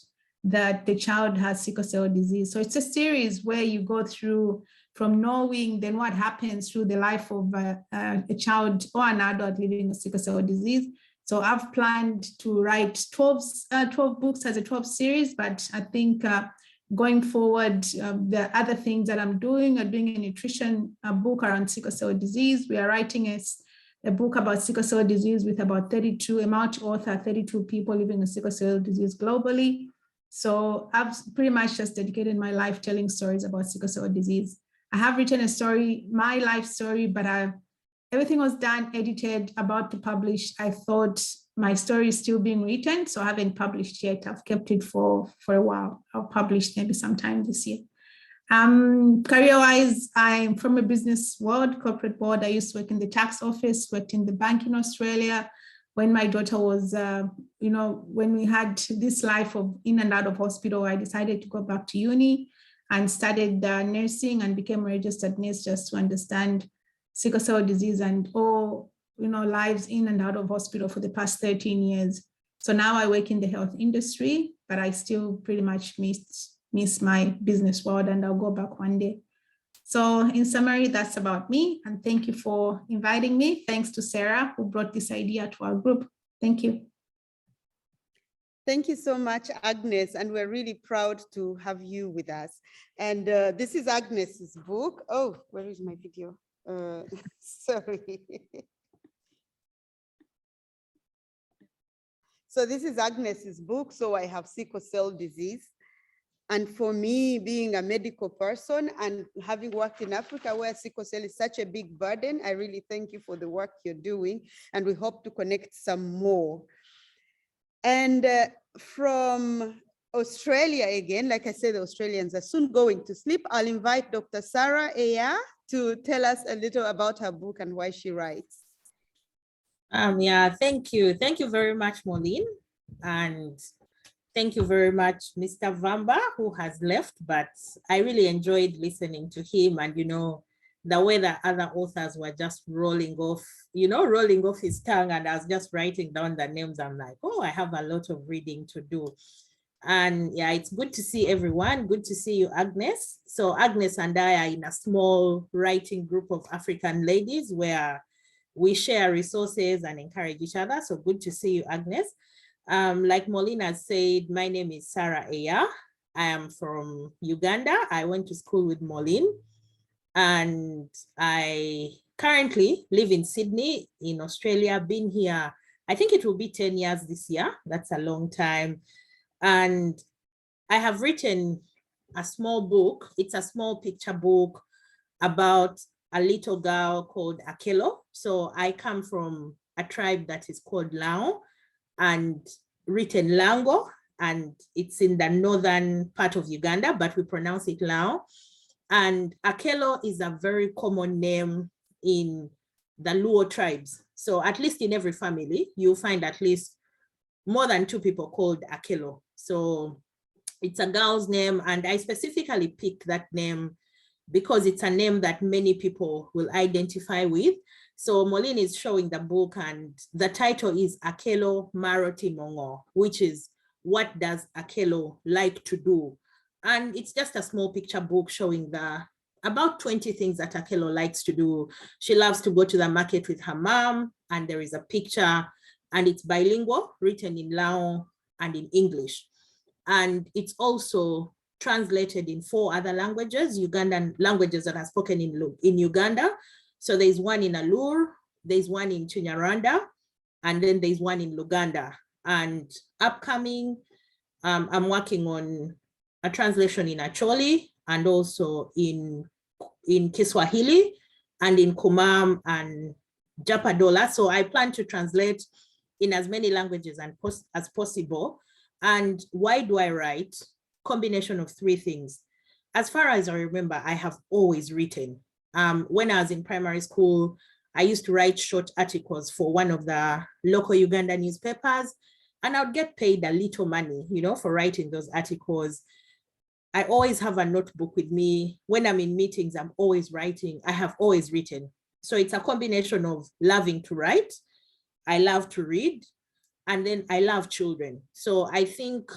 that the child has sickle cell disease. So it's a series where you go through from knowing then what happens through the life of a child or an adult living with sickle cell disease. So I've planned to write 12 books as a 12 series, but I think going forward, the other things that I'm doing are doing a nutrition book around sickle cell disease. We are writing a book about sickle cell disease with about 32, a multi-author, 32 people living with sickle cell disease globally. So I've pretty much just dedicated my life telling stories about sickle cell disease. I have written a story, my life story, but everything was done, edited, about to publish. I thought my story is still being written, so I haven't published yet. I've kept it for a while. I'll publish maybe sometime this year. Career-wise, I'm from a business world, corporate world. I used to work in the tax office, worked in the bank in Australia. When my daughter was, when we had this life of in and out of hospital, I decided to go back to uni and studied nursing and became a registered nurse just to understand sickle cell disease and all, lives in and out of hospital for the past 13 years. So now I work in the health industry, but I still pretty much miss my business world, and I'll go back one day. So in summary, that's about me. And thank you for inviting me. Thanks to Sarah, who brought this idea to our group. Thank you. Thank you so much, Agnes. And we're really proud to have you with us. And this is Agnes's book. Oh, where is my video? Sorry. So this is Agnes's book. So I have sickle cell disease. And for me, being a medical person and having worked in Africa where sickle cell is such a big burden, I really thank you for the work you're doing, and we hope to connect some more. And from Australia again, like I said, the Australians are soon going to sleep. I'll invite Dr. Sarah Eya to tell us a little about her book and why she writes. Yeah, thank you. Thank you very much, Maureen. And thank you very much, Mr. Vamba, who has left, but I really enjoyed listening to him, and, the way that other authors were just rolling off his tongue, and I was just writing down the names. I'm like, oh, I have a lot of reading to do. And yeah, it's good to see everyone. Good to see you, Agnes. So Agnes and I are in a small writing group of African ladies where we share resources and encourage each other. So good to see you, Agnes. Like Molina said, my name is Sarah Eya. I am from Uganda. I went to school with Maureen, and I currently live in Sydney in Australia. Been here, I think it will be 10 years this year. That's a long time. And I have written a small book. It's a small picture book about a little girl called Akelo. So I come from a tribe that is called Lao and written Lango, and it's in the northern part of Uganda, but we pronounce it Lao. And Akelo is a very common name in the Luo tribes. So at least in every family, you'll find at least more than 2 people called Akelo. So it's a girl's name, and I specifically picked that name because it's a name that many people will identify with. So Moline is showing the book, and the title is Akelo Maroti Mongo, which is what does Akelo like to do? And it's just a small picture book showing about 20 things that Akelo likes to do. She loves to go to the market with her mom, and there is a picture, and it's bilingual, written in Lao and in English. And it's also translated in 4 other languages, Ugandan languages that are spoken in Uganda. So there's one in Alur, there's one in Chinyarwanda, and then there's one in Luganda. And upcoming, I'm working on a translation in Acholi and also in Kiswahili and in Kumam and Japadola. So I plan to translate in as many languages as possible. And why do I write? Combination of 3 things. As far as I remember, I have always written. When I was in primary school, I used to write short articles for one of the local Uganda newspapers, and I would get paid a little money, for writing those articles. I always have a notebook with me. When I'm in meetings, I'm always writing. I have always written. So it's a combination of loving to write, I love to read, and then I love children. So I think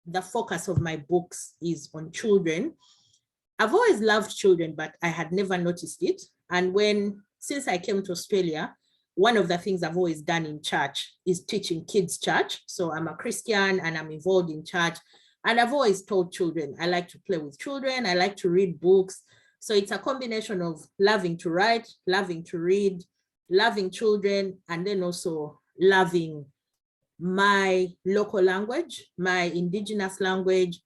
the focus of my books is on children. I've always loved children, but I had never noticed it. And since I came to Australia, one of the things I've always done in church is teaching kids church. So I'm a Christian and I'm involved in church. And I've always told children, I like to play with children. I like to read books. So it's a combination of loving to write, loving to read, loving children, and then also loving my local language, my indigenous language,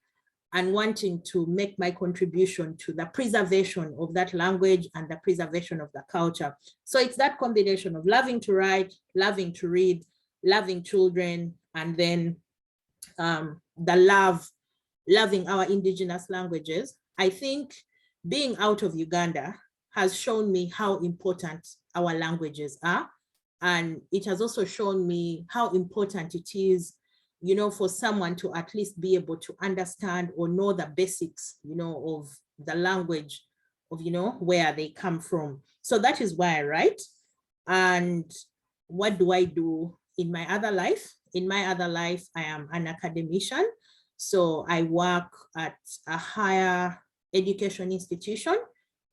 and wanting to make my contribution to the preservation of that language and the preservation of the culture. So it's that combination of loving to write, loving to read, loving children, and then loving our indigenous languages. I think being out of Uganda has shown me how important our languages are. And it has also shown me how important it is, for someone to at least be able to understand or know the basics, of the language of, where they come from. So that is why I write. And what do I do in my other life? In my other life, I am an academician. So I work at a higher education institution.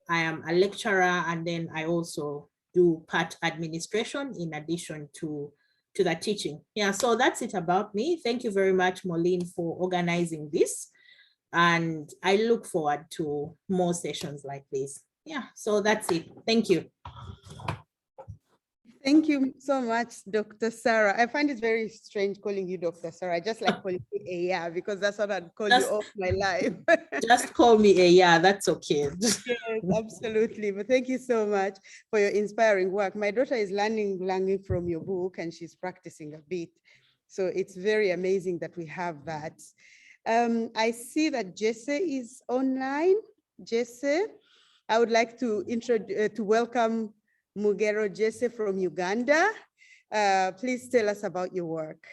I am a lecturer, and then I also do part administration in addition to the teaching. Yeah, so that's it about me. Thank you very much, Moline, for organizing this. And I look forward to more sessions like this. Yeah, so that's it. Thank you. Thank you so much, Dr. Sarah. I find it very strange calling you Dr. Sarah. I just like calling you Eya because that's what I'd call you all my life. Just call me Eya, that's okay. Yes, absolutely. But thank you so much for your inspiring work. My daughter is learning from your book, and she's practicing a bit. So it's very amazing that we have that. I see that Jesse is online. Jesse, I would like to welcome Mugero Jesse from Uganda. Please tell us about your work.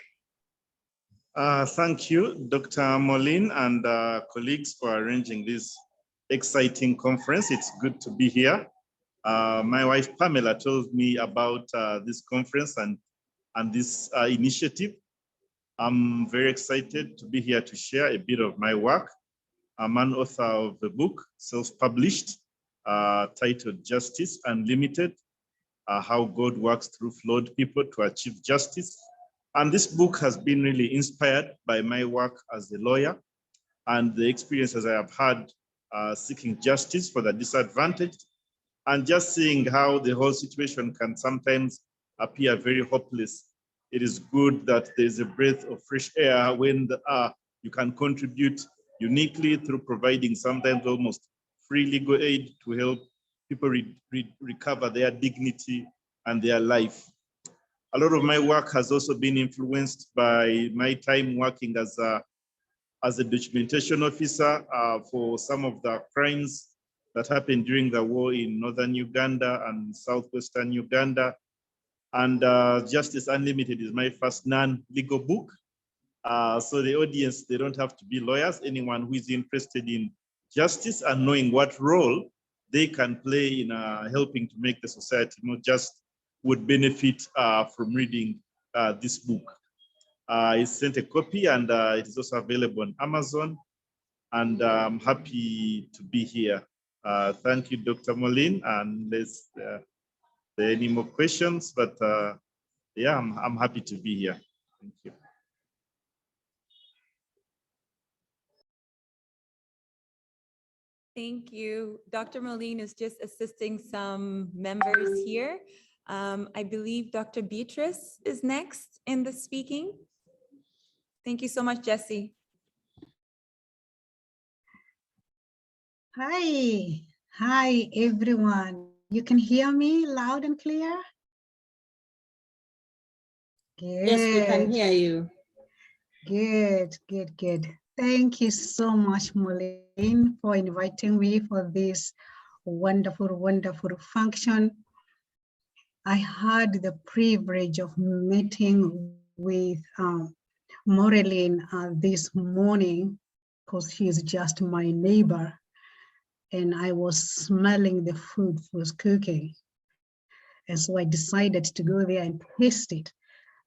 Thank you, Dr. Moline and colleagues, for arranging this exciting conference. It's good to be here. My wife Pamela told me about this conference and this initiative. I'm very excited to be here to share a bit of my work. I'm an author of the book, self-published, titled Justice Unlimited, How God Works Through Flawed People to Achieve Justice. And this book has been really inspired by my work as a lawyer and the experiences I have had seeking justice for the disadvantaged, and just seeing how the whole situation can sometimes appear very hopeless. It is good that there's a breath of fresh air when you can contribute uniquely through providing sometimes almost free legal aid to help people recover their dignity and their life. A lot of my work has also been influenced by my time working as a documentation officer for some of the crimes that happened during the war in northern Uganda and southwestern Uganda. And Justice Unlimited is my first non-legal book. So the audience, they don't have to be lawyers. Anyone who is interested in justice and knowing what role they can play in helping to make the society more just would benefit from reading this book. I sent a copy and it is also available on Amazon, and I'm happy to be here. Thank you, Dr. Moline, and let's there any more questions, but yeah, I'm happy to be here. Thank you. Thank you. Dr. Moline is just assisting some members here. I believe Dr. Beatrice is next in the speaking. Thank you so much, Jessie. Hi, hi everyone. You can hear me loud and clear? Good. Yes, we can hear you. Good, good, good. Thank you so much, Moline, for inviting me for this wonderful, wonderful function. I had the privilege of meeting with Maureen this morning because she is just my neighbor, and I was smelling the food she was cooking. And so I decided to go there and taste it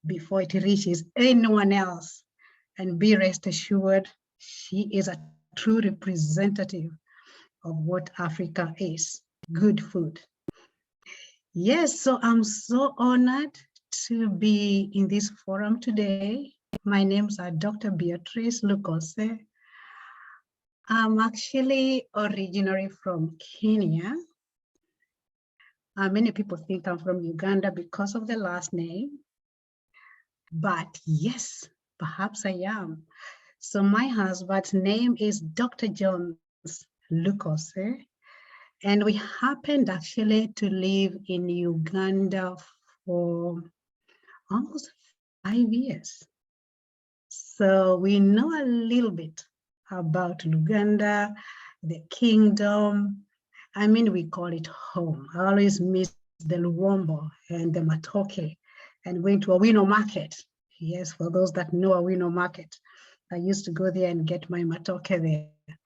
before it reaches anyone else. And be rest assured, she is a true representative of what Africa is, good food. Yes, so I'm so honored to be in this forum today. My name's Dr. Beatrice Lukose. I'm actually originally from Kenya. Many people think I'm from Uganda because of the last name, but yes, perhaps I am. So my husband's name is Dr. Jones Lukose, and we happened actually to live in Uganda for almost 5 years. So we know a little bit about Uganda, the kingdom. I mean, we call it home. I always miss the Luwombo and the Matoke and went to Awino Market. Yes, for those that know Awino Market, I used to go there and get my Matoke there.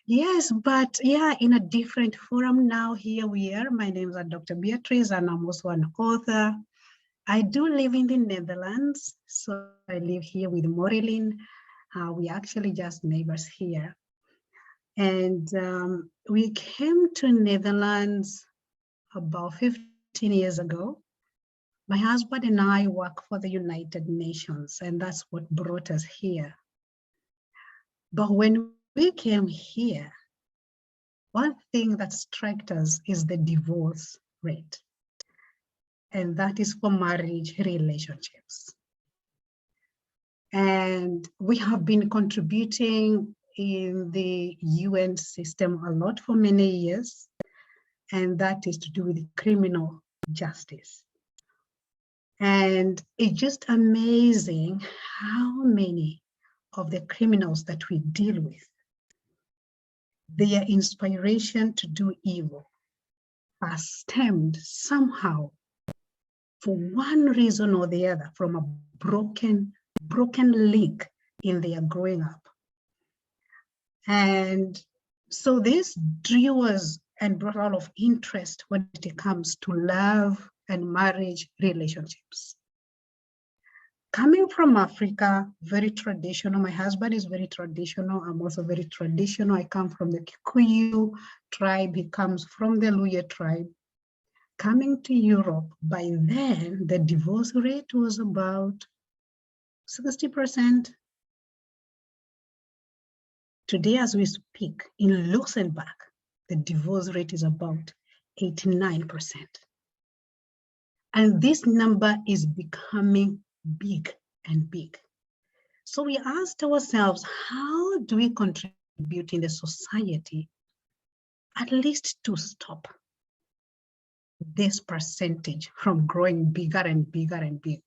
Yes, but yeah, in a different forum now, here we are. My name is Dr. Beatrice, and I'm also an author. I do live in the Netherlands, so I live here with Maureen. We actually just neighbors here. And we came to Netherlands about 15 years ago. My husband and I work for the United Nations, and that's what brought us here. But when we came here, one thing that struck us is the divorce rate. And that is for marriage relationships. And we have been contributing in the UN system a lot for many years, and that is to do with criminal justice. And it's just amazing how many of the criminals that we deal with, their inspiration to do evil has stemmed somehow, for one reason or the other, from a broken link in their growing up. And so this drew us and brought a lot of interest when it comes to love and marriage relationships. Coming from Africa, very traditional. My husband is very traditional. I'm also very traditional. I come from the Kikuyu tribe. He comes from the Luya tribe. Coming to Europe, by then, the divorce rate was about 60%. Today, as we speak, in Luxembourg, the divorce rate is about 89%. And this number is becoming big and big. So we asked ourselves, how do we contribute in the society, at least to stop this percentage from growing bigger and bigger and bigger?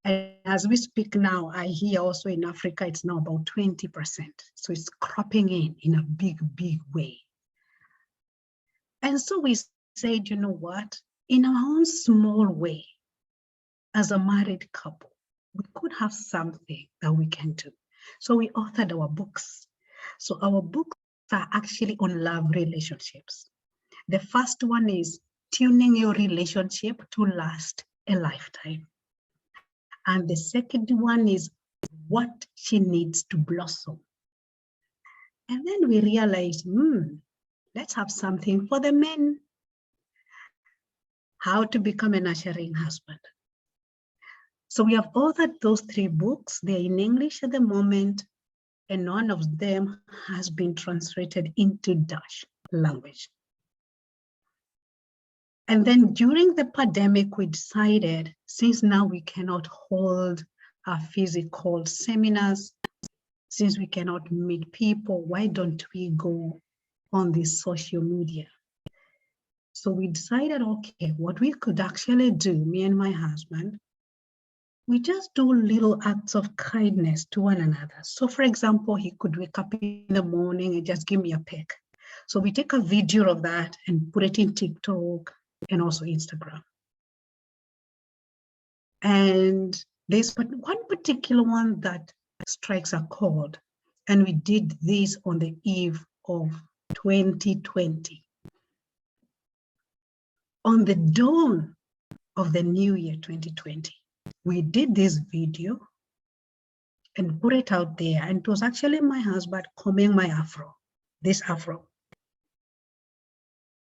And as we speak now, I hear also in Africa, it's now about 20%. So it's cropping in a big, big way. And so we said, you know what? In our own small way, as a married couple, we could have something that we can do. So we authored our books. So our books are actually on love relationships. The first one is tuning your relationship to last a lifetime. And the second one is what she needs to blossom. And then we realized, let's have something for the men. How to become a nurturing husband. So we have authored those 3 books. They're in English at the moment, and none of them has been translated into Dutch language. And then during the pandemic, we decided, since now we cannot hold our physical seminars, since we cannot meet people, why don't we go on this social media? So we decided, okay, what we could actually do, me and my husband, we just do little acts of kindness to one another. So for example, he could wake up in the morning and just give me a peck. So we take a video of that and put it in TikTok and also Instagram. And there's one particular one that strikes a chord, and we did this on the eve of 2020. On the dawn of the new year 2020, we did this video and put it out there, and it was actually my husband combing my afro, this afro.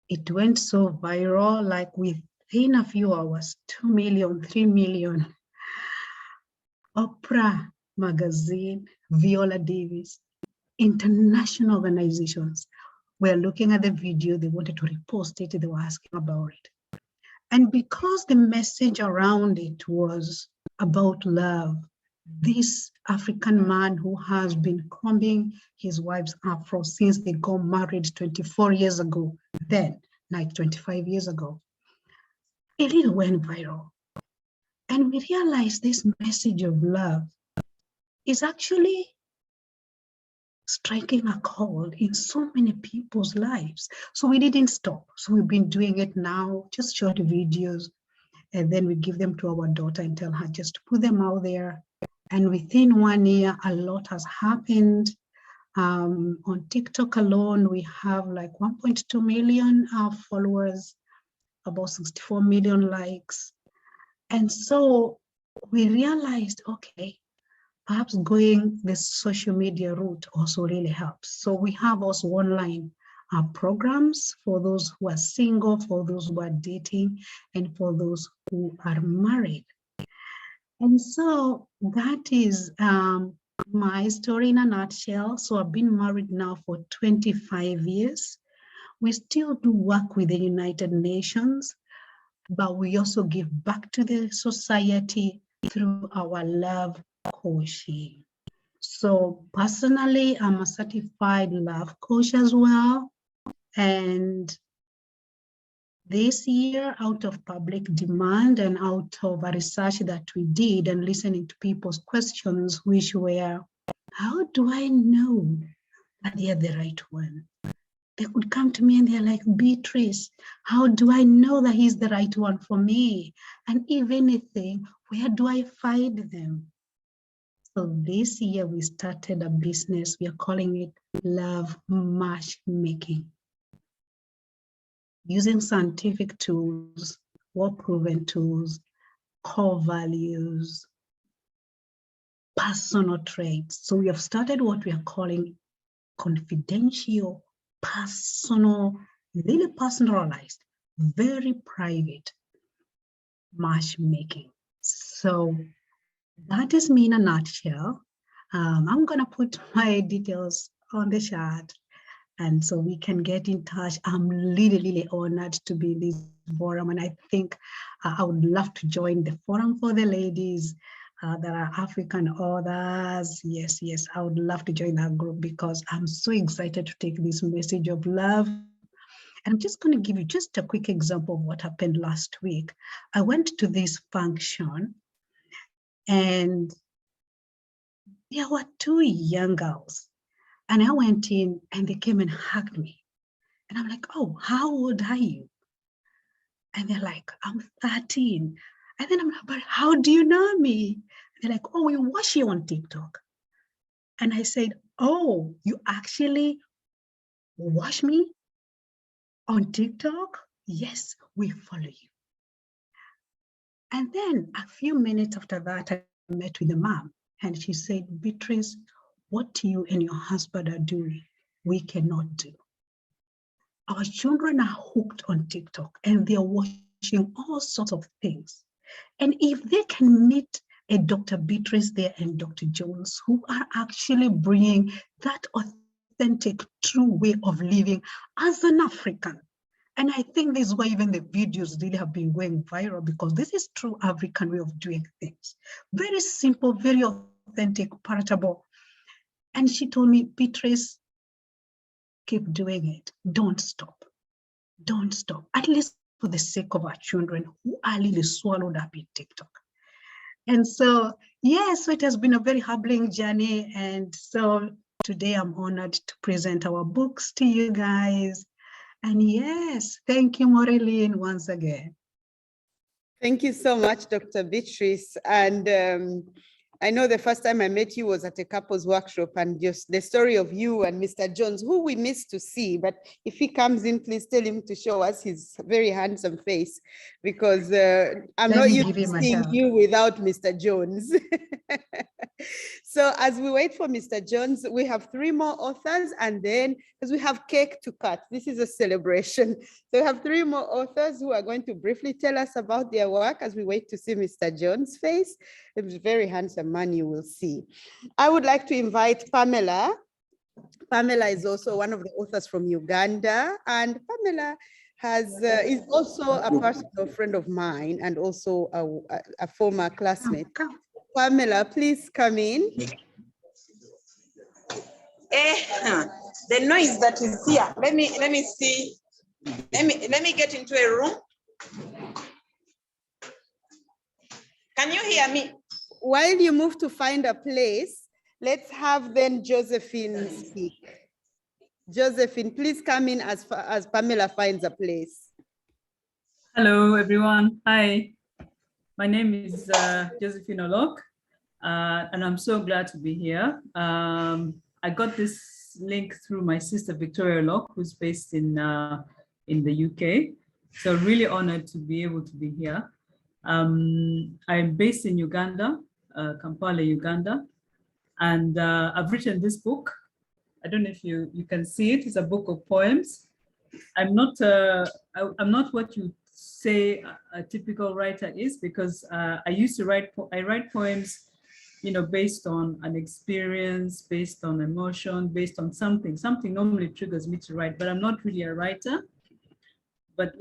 It went so viral, like within a few hours, 2 million, 3 million. Oprah magazine, Viola Davis, international organizations were looking at the video, they wanted to repost it, they were asking about it. And because the message around it was about love, this African man who has been combing his wife's afro since they got married 24 years ago, then like 25 years ago, it really went viral. And we realized this message of love is actually striking a chord in so many people's lives. So we didn't stop. So we've been doing it now, just short videos, and then we give them to our daughter and tell her just to put them out there. And within 1 year, a lot has happened. On TikTok alone, we have like 1.2 million followers, about 64 million likes. And so we realized, okay, perhaps going the social media route also really helps. So we have also online programs for those who are single, for those who are dating, and for those who are married. And so that is my story in a nutshell. So I've been married now for 25 years. We still do work with the United Nations, but we also give back to the society through our love coaching. So personally, I'm a certified love coach as well. And this year, out of public demand and out of a research that we did and listening to people's questions, which were, how do I know that they are the right one? They could come to me and they're like, Beatrice, how do I know that he's the right one for me? And if anything, where do I find them? So this year we started a business, we are calling it Love Matchmaking. Using scientific tools, well-proven tools, core values, personal traits. So we have started what we are calling confidential, personal, really personalized, very private matchmaking. So that is me in a nutshell. I'm gonna put my details on the chat, and so we can get in touch. I'm really, really honored to be in this forum, and I think I would love to join the Forum for the Ladies. There are African authors. Yes, yes, I would love to join that group because I'm so excited to take this message of love. And I'm just going to give you just a quick example of what happened last week. I went to this function and there were two young girls. And I went in and they came and hugged me. And I'm like, oh, how old are you? And they're like, I'm 13. And then I'm like, but how do you know me? They're like, oh, we watch you on TikTok. And I said, oh, you actually watch me on TikTok? Yes, we follow you. And then a few minutes after that, I met with the mom and she said, Beatrice, what you and your husband are doing, we cannot do. Our children are hooked on TikTok and they're watching all sorts of things. And if they can meet a Dr. Beatrice there and Dr. Jones, who are actually bringing that authentic, true way of living as an African. And I think this is why even the videos really have been going viral, because this is true African way of doing things. Very simple, very authentic, palatable. And she told me, Beatrice, keep doing it. Don't stop. Don't stop. At least for the sake of our children who are really swallowed up in TikTok. And so, yes, so it has been a very humbling journey. And so today I'm honored to present our books to you guys. And yes, thank you, Maureen, once again. Thank you so much, Dr. Beatrice. And I know the first time I met you was at a couples workshop, and just the story of you and Mr. Jones, who we missed to see, but if he comes in, please tell him to show us his very handsome face, because I'm not used to seeing you without Mr. Jones. So as we wait for Mr. Jones, we have 3 more authors, and then because we have cake to cut, this is a celebration. So we have 3 more authors who are going to briefly tell us about their work as we wait to see Mr. Jones' face. It's a very handsome man, you will see. I would like to invite Pamela. Pamela is also one of the authors from Uganda, and Pamela is also a personal friend of mine and also a former classmate. Pamela, please come in. The noise that is here. Let me see. Let me get into a room. Can you hear me? While you move to find a place, let's have then Josephine speak. Josephine, please come in as Pamela finds a place. Hello, everyone. Hi, my name is Josephine Olok, and I'm so glad to be here. I got this link through my sister Victoria Olok, who's based in the UK. So really honored to be able to be here. I'm based in Uganda, Kampala, Uganda, and I've written this book. I don't know if you can see it. It's a book of poems. I'm not what you say a typical writer is, because I used to write poems, you know, based on an experience, based on emotion, based on something normally triggers me to write, but I'm not really a writer. But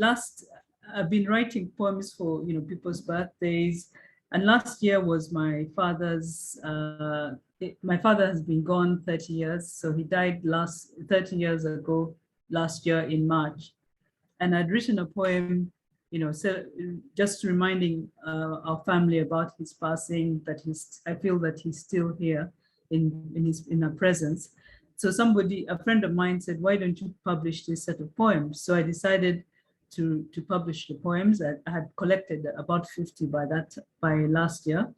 I've been writing poems for, you know, people's birthdays. And last year was my father's, my father has been gone 30 years. So he died 30 years ago, last year in March. And I'd written a poem, you know, so just reminding our family about his passing, that I feel that he's still here in our presence. So a friend of mine said, why don't you publish this set of poems? So I decided to publish the poems. I had collected about 50 by last year.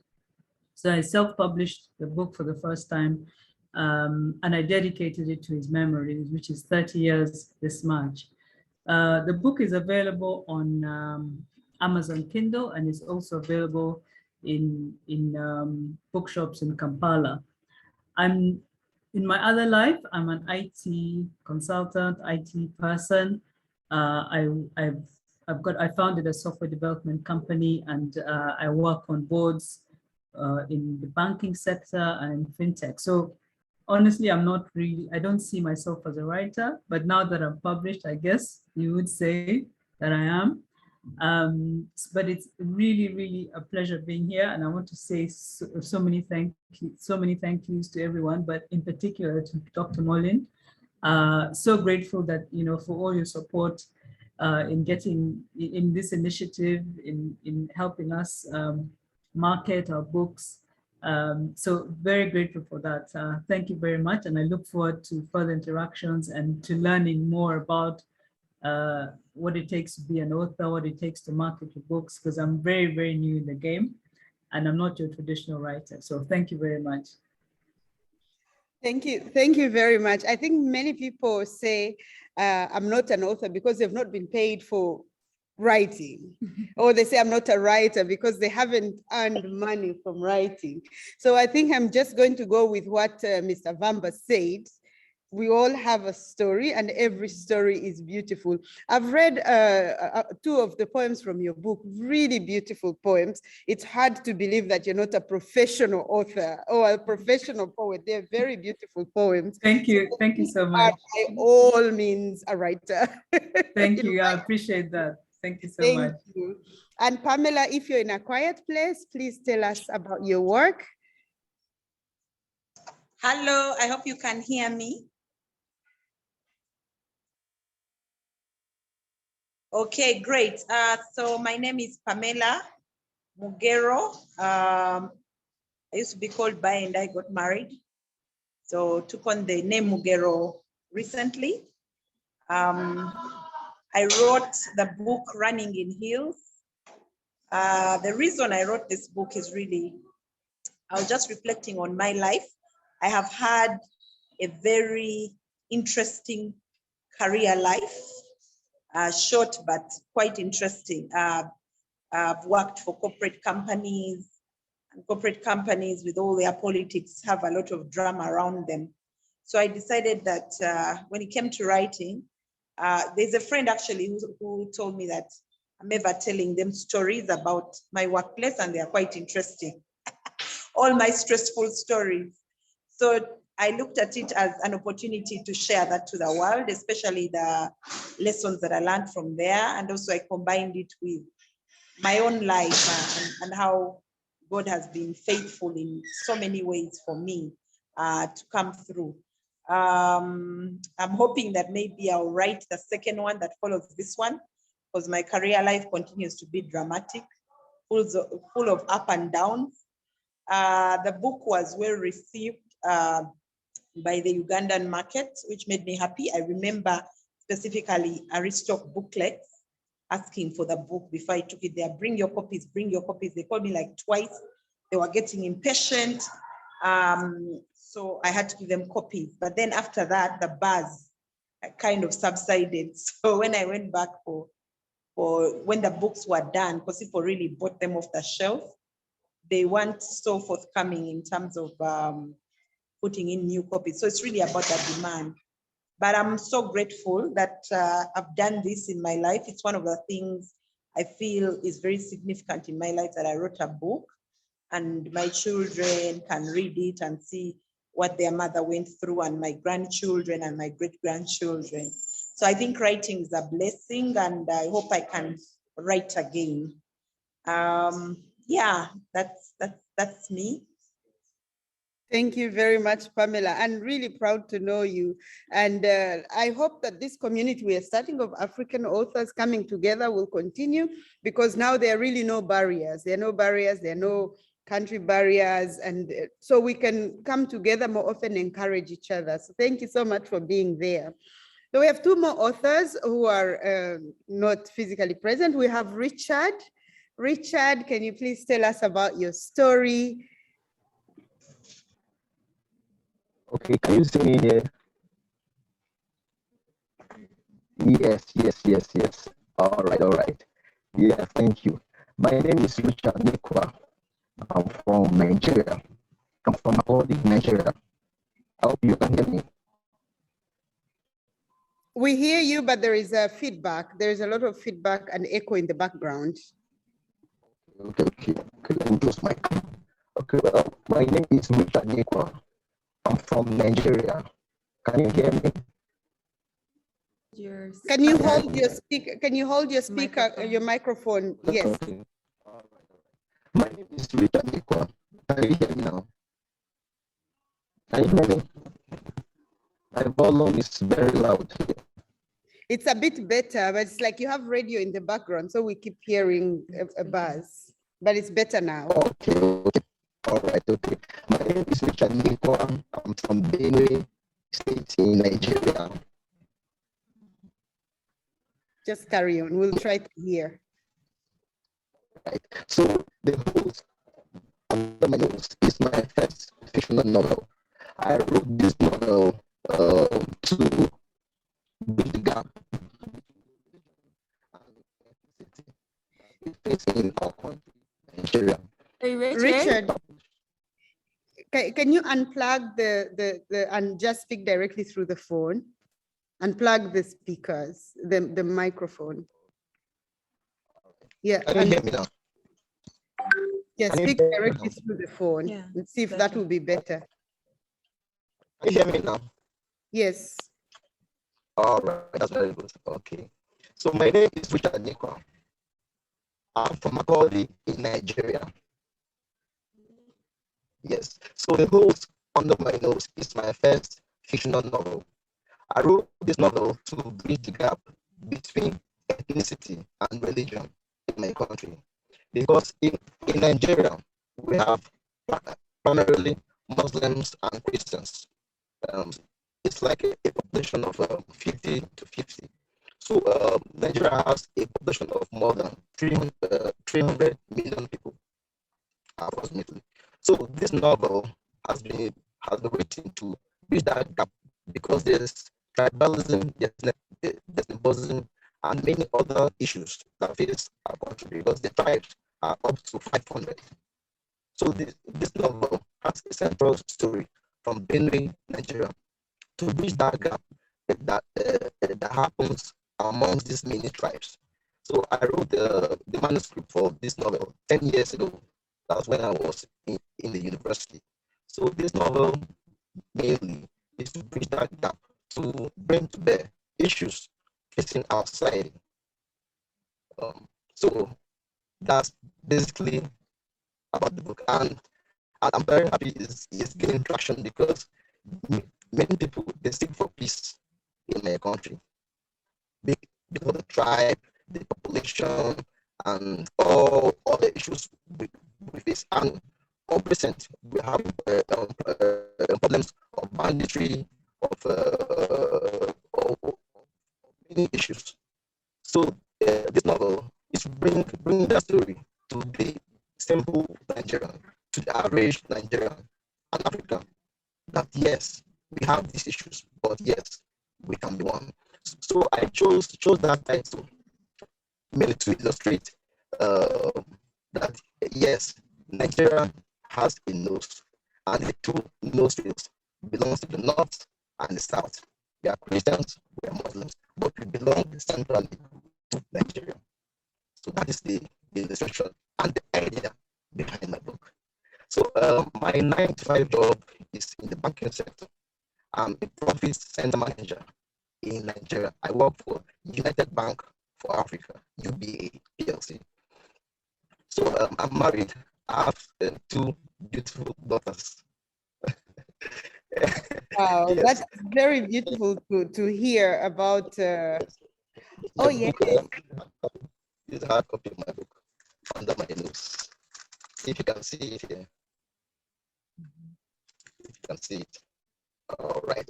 So I self-published the book for the first time, and I dedicated it to his memory, which is 30 years this March. The book is available on Amazon Kindle, and it's also available in bookshops in Kampala. In my other life, I'm an IT consultant, IT person. I founded a software development company, and I work on boards in the banking sector and fintech. So honestly, I don't see myself as a writer, but now that I'm published, I guess you would say that I am. But it's really, really a pleasure being here. And I want to say so many thank yous to everyone, but in particular to Dr. Moline. So grateful that, for all your support in getting in this initiative, in helping us market our books. So very grateful for that. Thank you very much. And I look forward to further interactions and to learning more about what it takes to be an author, what it takes to market your books, because I'm very, very new in the game and I'm not your traditional writer. So thank you very much. Thank you. Thank you very much. I think many people say I'm not an author because they've not been paid for writing, or they say I'm not a writer because they haven't earned money from writing. So I think I'm just going to go with what Mr. Vamba said. We all have a story and every story is beautiful. I've read 2 of the poems from your book, really beautiful poems. It's hard to believe that you're not a professional author or a professional poet. They're very beautiful poems. Thank you. Thank you so much. By all means a writer. Thank you. I appreciate that. Thank you so much. Thank you. And Pamela, if you're in a quiet place, please tell us about your work. Hello, I hope you can hear me. Okay, great. So my name is Pamela Mugero. I used to be called Bai and I got married. So took on the name Mugero recently. I wrote the book Running in Heels. The reason I wrote this book is really, I was just reflecting on my life. I have had a very interesting career life. Short, but quite interesting. I've worked for corporate companies, and corporate companies with all their politics have a lot of drama around them. So I decided that when it came to writing, there's a friend actually who told me that I'm ever telling them stories about my workplace and they are quite interesting. All my stressful stories. So I looked at it as an opportunity to share that to the world, especially the lessons that I learned from there. And also I combined it with my own life and how God has been faithful in so many ways for me to come through. I'm hoping that maybe I'll write the second one that follows this one, because my career life continues to be dramatic, full of up and downs. The book was well received by the Ugandan market, which made me happy. I remember specifically Aristoc booklets asking for the book before I took it there. Bring your copies, bring your copies. They called me like twice. They were getting impatient. So I had to give them copies. But then after that, the buzz kind of subsided. So when I went back for when the books were done, because people really bought them off the shelf, they weren't so forthcoming in terms of putting in new copies. So it's really about the demand. But I'm so grateful that I've done this in my life. It's one of the things I feel is very significant in my life, that I wrote a book and my children can read it and see what their mother went through, and my grandchildren and my great-grandchildren. So I think writing is a blessing and I hope I can write again. Yeah, that's me. Thank you very much, Pamela. I'm really proud to know you. And I hope that this community we are starting of African authors coming together will continue, because now there are really no barriers. There are no barriers, there are no country barriers. And so we can come together more often and encourage each other. So thank you so much for being there. So we have 2 more authors who are not physically present. We have Richard. Richard, can you please tell us about your story? Okay, can you see me here? Yes. All right. Yeah, thank you. My name is Richard Nekwa. I'm from Nigeria. I'm from Akodi, Nigeria. I hope you can hear me. We hear you, but there is a feedback. There is a lot of feedback and echo in the background. Okay. Let me close my mic. Okay, my name is Richard Nekwa. I'm from Nigeria. Can you hear me? your. Can you speaker. hold your speaker? Can you hold your speaker, your microphone? Yes. Okay. My name is Richard Nikwa. Can you hear me now? Can you hear me? My volume is very loud here. It's a bit better, but it's like you have radio in the background, so we keep hearing a buzz. But it's better now. Okay, okay. All right, okay. My name is Richard Nikwa. I'm from Benue State in Nigeria. Just carry on. We'll try to hear. Right. So the host under my nose is my first fictional novel. I wrote this novel to bridge the gap in our country, Nigeria. Hey, Richard, can you unplug the and just speak directly through the phone? Unplug the speakers, the microphone. Yeah. Can you hear me now? Yeah, Can you speak hear me directly now? through the phone Yeah, and see if that will be better. Can you hear me now? Yes. All right, that's very good. Okay. So my name is Richard Nikwa. I'm from Makurdi in Nigeria. Yes. So the host under my nose is my first fictional novel. I wrote this novel to bridge the gap between ethnicity and religion in my country. Because in Nigeria, we have primarily Muslims and Christians. It's like a population of 50 to 50. So Nigeria has a population of more than 300 million people, approximately. So this novel has been written to bridge that gap because there's tribalism, there's nepotism, and many other issues that face our country because the tribes are up to 500. So this novel has a central story from Benue, Nigeria, to bridge that gap that happens amongst these many tribes. So I wrote the manuscript for this novel 10 years ago. That was when I was in the university. So this novel mainly is to bridge that gap, to bring to bear issues facing our society. So that's basically about the book, and I'm very happy it's gaining traction because many people, they seek for peace in my country because the tribe, the population, and all the issues we face. And on present, we have problems of banditry, of many issues. So this novel is bringing that story to the simple Nigerian, to the average Nigerian and African, that yes, we have these issues, but yes, we can be one. So I chose that title mainly to illustrate that yes, Nigeria has a nose, and the two nostrils belongs to the north and the south. We are Christians, we are Muslims, but we belong centrally to Nigeria. So that is the illustration and the idea behind my book. So my 9-to-5 job is in the banking sector. I'm a profit center manager in Nigeria. I work for United Bank for Africa, UBA PLC. So I'm married. I have 2 beautiful daughters. Wow, Yes. that's very beautiful to hear about. Oh, yeah. It's a hard copy of my book under my nose. If you can see it here. If you can see it. All right.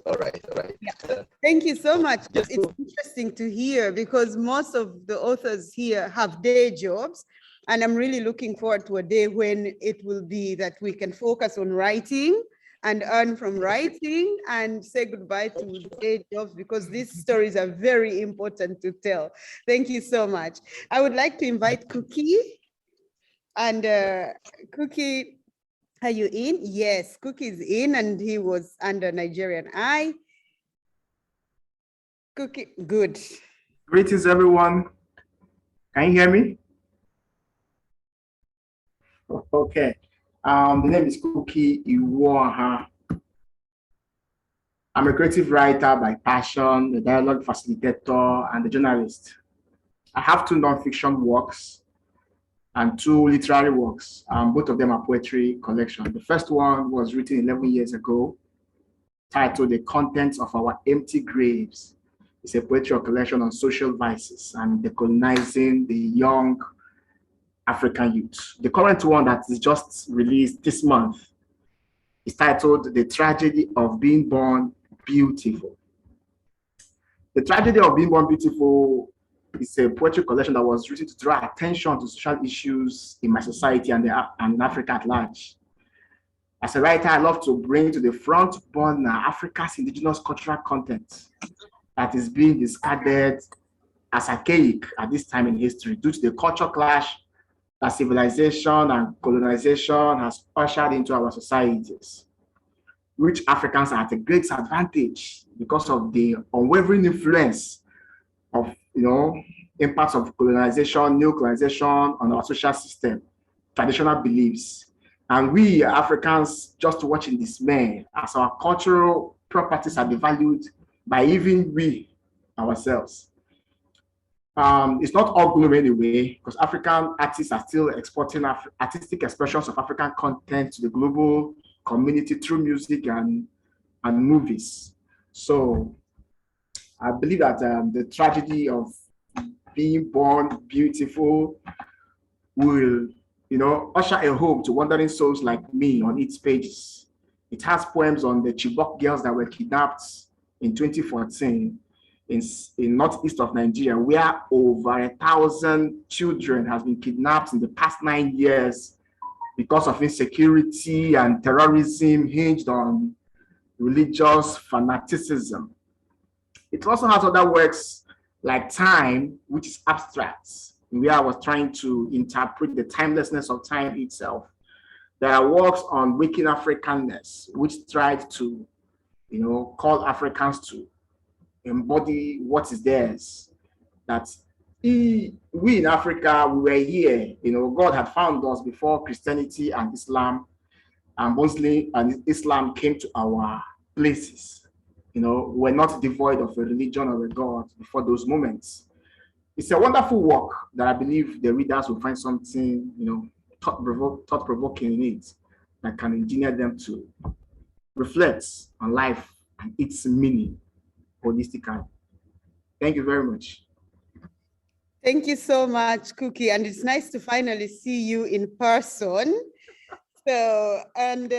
Yeah. Thank you so much. Yes, It's interesting to hear because most of the authors here have day jobs. And I'm really looking forward to a day when it will be that we can focus on writing and earn from writing and say goodbye to day jobs because these stories are very important to tell. Thank you so much. I would like to invite Cookie. And Cookie, are you in? Yes, Cookie is in and he was under Nigerian Eye. Cookie, good. Greetings, everyone. Can you hear me? Okay. The name is Cookie Iwaha. I'm a creative writer by passion, a dialogue facilitator, and a journalist. I have 2 nonfiction works and 2 literary works. Both of them are poetry collections. The first one was written 11 years ago, titled The Contents of Our Empty Graves. It's a poetry collection on social vices and decolonizing the young African youth. The current one that is just released this month is titled The Tragedy of Being Born Beautiful. The Tragedy of Being Born Beautiful is a poetry collection that was written to draw attention to social issues in my society and in Africa at large. As a writer, I love to bring to the front burner Africa's indigenous cultural content that is being discarded as archaic at this time in history due to the cultural clash that civilization and colonization has ushered into our societies, which Africans are at a great disadvantage because of the unwavering influence of, impacts of colonization, neo-colonization on our social system, traditional beliefs. And we Africans just watch in dismay as our cultural properties are devalued by even we ourselves. It's not all gloom anyway, because African artists are still exporting artistic expressions of African content to the global community through music and movies. So I believe that the tragedy of being born beautiful will, usher a hope to wandering souls like me on its pages. It has poems on the Chibok girls that were kidnapped in 2014 in northeast of Nigeria, where over 1,000 children has been kidnapped in the past 9 years because of insecurity and terrorism hinged on religious fanaticism. It also has other works like Time, which is abstract, where I was trying to interpret the timelessness of time itself. There are works on waking Africanness, which tried to, call Africans to embody what is theirs. That we in Africa, we were here, God had found us before Christianity and Islam and Muslim and Islam came to our places. We're not devoid of a religion or a God before those moments. It's a wonderful work that I believe the readers will find something, thought-provoking in it that can engineer them to reflect on life and its meaning holistically. Thank you very much. Thank you so much, Cookie. And it's nice to finally see you in person. So, and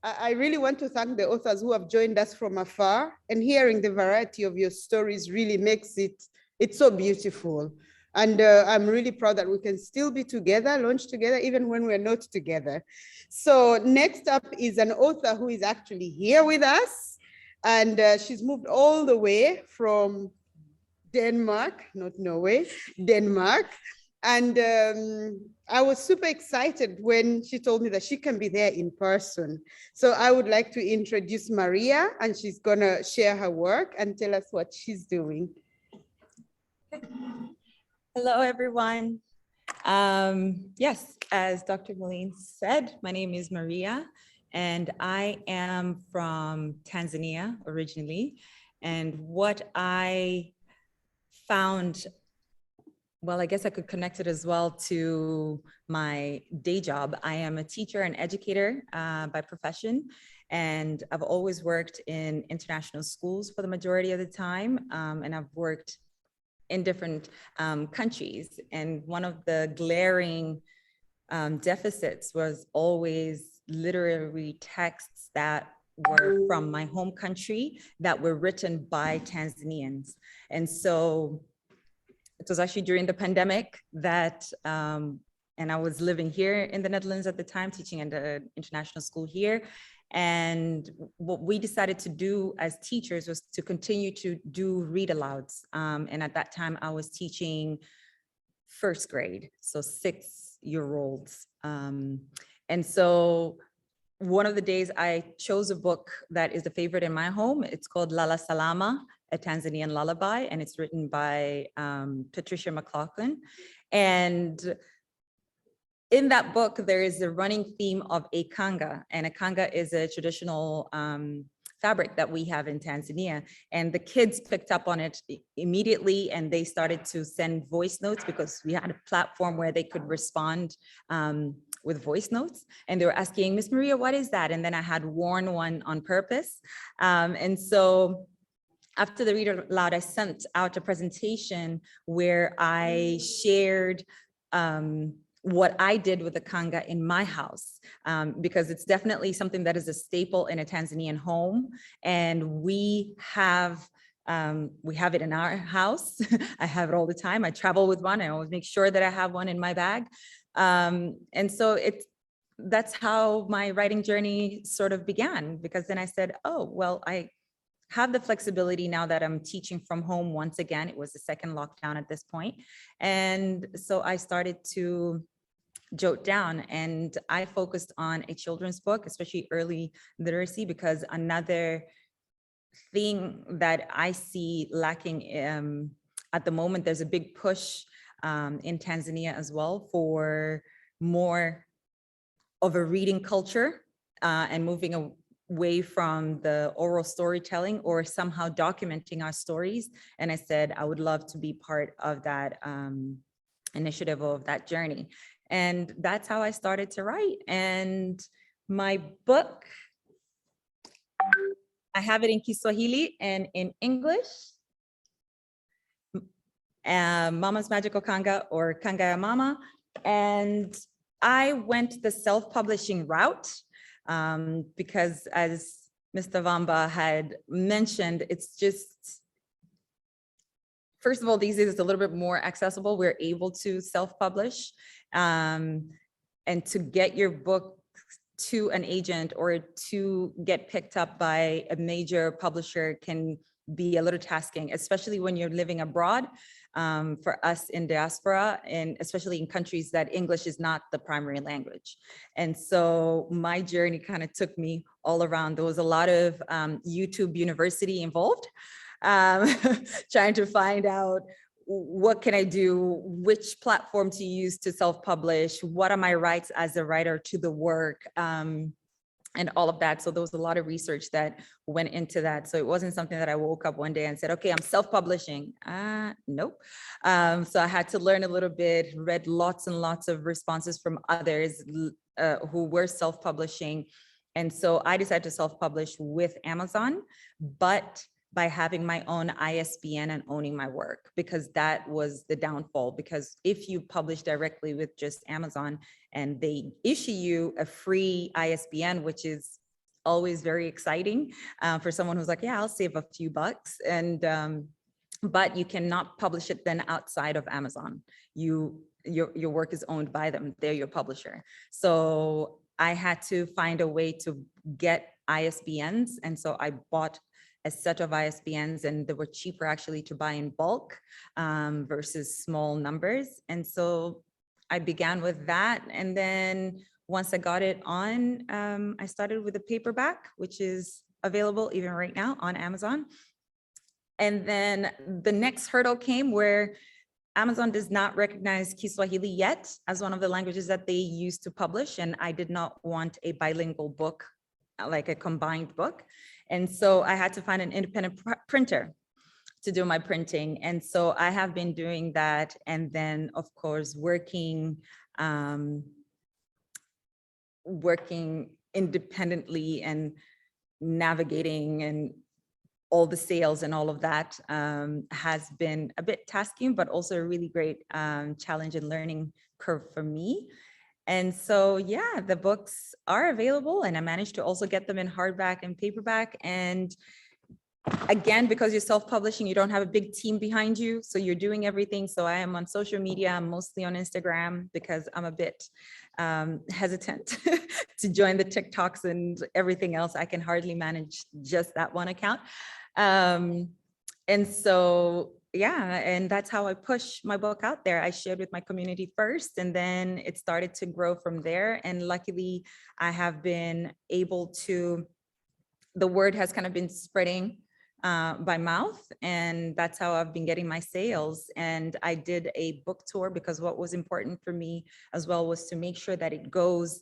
I really want to thank the authors who have joined us from afar, and hearing the variety of your stories really makes it's so beautiful. And I'm really proud that we can still be together, launch together, even when we're not together. So next up is an author who is actually here with us. And she's moved all the way from Denmark, not Norway, Denmark. And I was super excited when she told me that she can be there in person. So I would like to introduce Maria, and she's gonna share her work and tell us what she's doing. Hello, everyone. Yes, as Dr. Moline said, my name is Maria, and I am from Tanzania originally. And what I found, well, I guess I could connect it as well to my day job. I am a teacher and educator by profession, and I've always worked in international schools for the majority of the time, and I've worked in different countries. And one of the glaring deficits was always literary texts that were from my home country that were written by Tanzanians. And so it was actually during the pandemic that, and I was living here in the Netherlands at the time, teaching at the international school here. And what we decided to do as teachers was to continue to do read alouds. And at that time I was teaching first grade, so 6-year-olds. And so one of the days I chose a book that is a favorite in my home. It's called Lala Salama, a Tanzanian lullaby, and it's written by Patricia McLaughlin. And in that book, there is a running theme of Akanga, and Akanga is a traditional fabric that we have in Tanzania. And the kids picked up on it immediately, and they started to send voice notes because we had a platform where they could respond with voice notes. And they were asking, Miss Maria, what is that? And then I had worn one on purpose. And so after the read aloud, I sent out a presentation where I shared what I did with the kanga in my house, because it's definitely something that is a staple in a Tanzanian home. And we have it in our house. I have it all the time. I travel with one. I always make sure that I have one in my bag. And so that's how my writing journey sort of began, because then I said, oh, well, I have the flexibility now that I'm teaching from home once again. It was the second lockdown at this point. And so I started to jot down, and I focused on a children's book, especially early literacy, because another thing that I see lacking at the moment, there's a big push in Tanzania as well for more of a reading culture and moving away from the oral storytelling or somehow documenting our stories. And I said, I would love to be part of that initiative, of that journey. And that's how I started to write. And my book, I have it in Kiswahili and in English, Mama's Magical Kanga, or Kanga ya Mama. And I went the self-publishing route because, as Mr. Vamba had mentioned, it's just, first of all, these days it's a little bit more accessible. We're able to self-publish, and to get your book to an agent or to get picked up by a major publisher can be a little tasking, especially when you're living abroad. For us in diaspora, and especially in countries that English is not the primary language. And so my journey kind of took me all around. There was a lot of YouTube University involved, trying to find out, what can I do? Which platform to use to self-publish? What are my rights as a writer to the work? And all of that. So there was a lot of research that went into that. So it wasn't something that I woke up one day and said, okay, I'm self-publishing. Nope. So I had to learn a little bit, read lots and lots of responses from others who were self-publishing. And so I decided to self-publish with Amazon, but by having my own ISBN and owning my work, because that was the downfall. Because if you publish directly with just Amazon and they issue you a free ISBN, which is always very exciting for someone who's like, yeah, I'll save a few bucks. And but you cannot publish it then outside of Amazon. Your work is owned by them. They're your publisher. So I had to find a way to get ISBNs. And so I bought a set of ISBNs, and they were cheaper actually to buy in bulk versus small numbers. And so I began with that. And then once I got it on, I started with a paperback, which is available even right now on Amazon. And then the next hurdle came where Amazon does not recognize Kiswahili yet as one of the languages that they use to publish. And I did not want a bilingual book, like a combined book. And so I had to find an independent printer to do my printing. And so I have been doing that. And then of course, working independently and navigating and all the sales and all of that has been a bit tasking, but also a really great challenge and learning curve for me. And so, yeah, the books are available, and I managed to also get them in hardback and paperback. And again, because you're self-publishing, you don't have a big team behind you, so you're doing everything. So I am on social media. I'm mostly on Instagram because I'm a bit hesitant to join the TikToks and everything else. I can hardly manage just that one account. And so, yeah, and that's how I push my book out there. I shared with my community first, and then it started to grow from there. And luckily, I have been able to, the word has kind of been spreading by mouth, and that's how I've been getting my sales. And I did a book tour because what was important for me as well was to make sure that it goes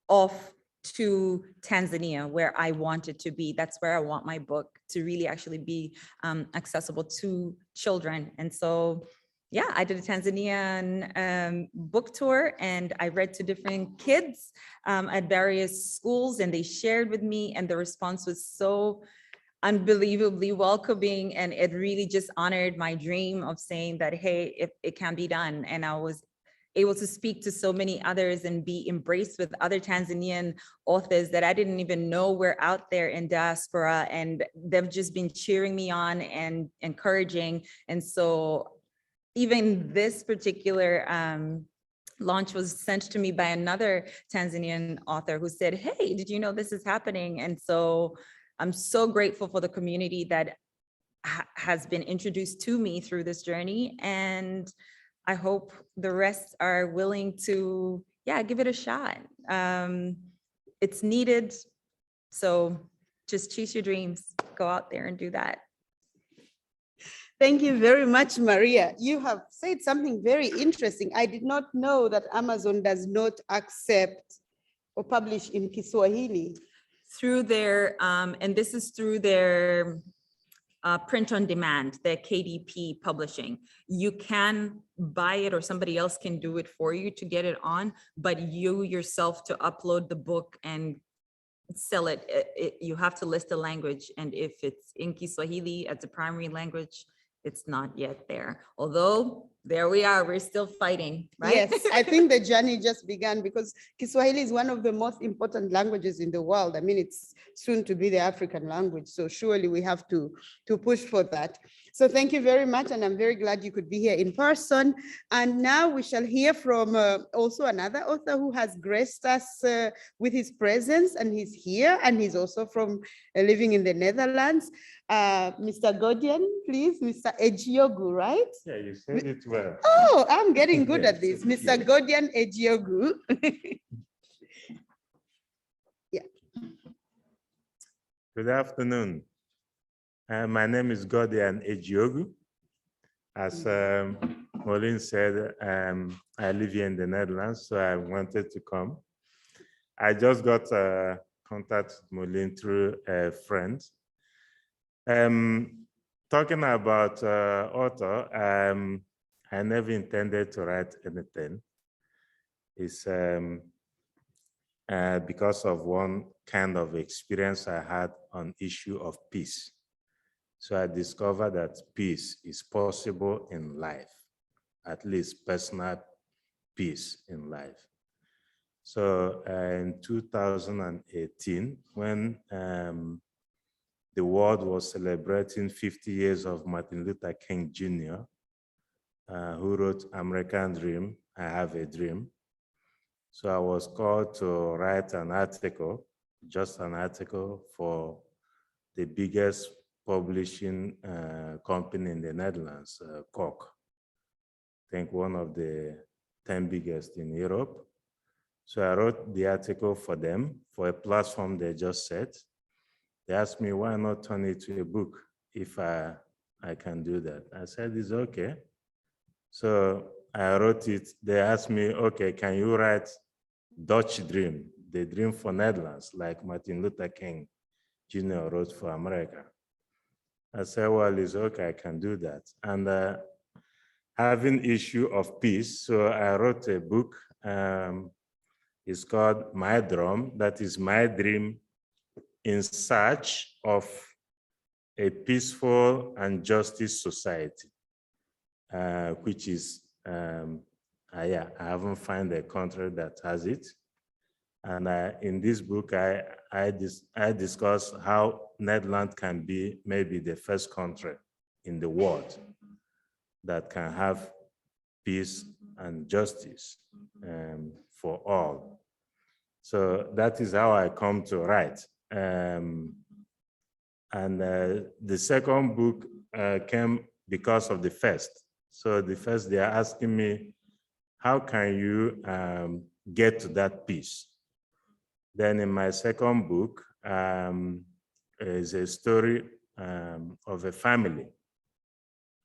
off to Tanzania, where I wanted to be. That's where I want my book to really actually be accessible to children. And so, yeah, I did a Tanzanian book tour, and I read to different kids at various schools, and they shared with me, and the response was so unbelievably welcoming, and it really just honored my dream of saying that, hey, it can be done. And I was able to speak to so many others and be embraced with other Tanzanian authors that I didn't even know were out there in diaspora, and they've just been cheering me on and encouraging. And so even this particular launch was sent to me by another Tanzanian author who said, hey, did you know this is happening? And so I'm so grateful for the community that has been introduced to me through this journey. And I hope the rest are willing to, yeah, give it a shot. It's needed. So just chase your dreams, go out there and do that. Thank you very much, Maria. You have said something very interesting. I did not know that Amazon does not accept or publish in Kiswahili. Through their, and this is through their print on demand, their KDP publishing. You can buy it or somebody else can do it for you to get it on, but you yourself to upload the book and sell it, you have to list the language. And if it's in Kiswahili as a primary language, it's not yet there. Although there we are, we're still fighting, right? Yes, I think the journey just began because Kiswahili is one of the most important languages in the world. I mean, it's soon to be the African language. So surely we have to push for that. So thank you very much. And I'm very glad you could be here in person. And now we shall hear from also another author who has graced us with his presence, and he's here, and he's also from living in the Netherlands. Mr. Godian, please, Mr. Ejiogu, right? Yeah, you said it well. Oh, I'm getting good at this. Mr. Godian Ejiogu. Yeah. Good afternoon. My name is Godian Ejiogu. As Maureen said, I live here in the Netherlands, so I wanted to come. I just got contact with Maureen through a friend. Talking about author, I never intended to write anything. It's because of one kind of experience I had on issue of peace. So I discovered that peace is possible in life, at least personal peace in life. So in 2018, when the world was celebrating 50 years of Martin Luther King Jr., who wrote American Dream, I Have a Dream. So I was called to write an article, just an article for the biggest publishing company in the Netherlands, Koch. I think one of the 10 biggest in Europe. So I wrote the article for them, for a platform they just set. They asked me, why not turn it to a book if I can do that? I said, it's okay. So I wrote it. They asked me, okay, can you write Dutch Dream, the dream for Netherlands, like Martin Luther King Jr. wrote for America? I said, well, it's okay, I can do that. And having issue of peace, so I wrote a book. It's called My Drum, that is my dream in search of a peaceful and justice society, which is, yeah, I haven't found a country that has it. And in this book, I discuss how Netherlands can be maybe the first country in the world that can have peace and justice for all. So that is how I come to write. And the second book came because of the first. So the first, they are asking me, how can you get to that peace? Then in my second book is a story of a family.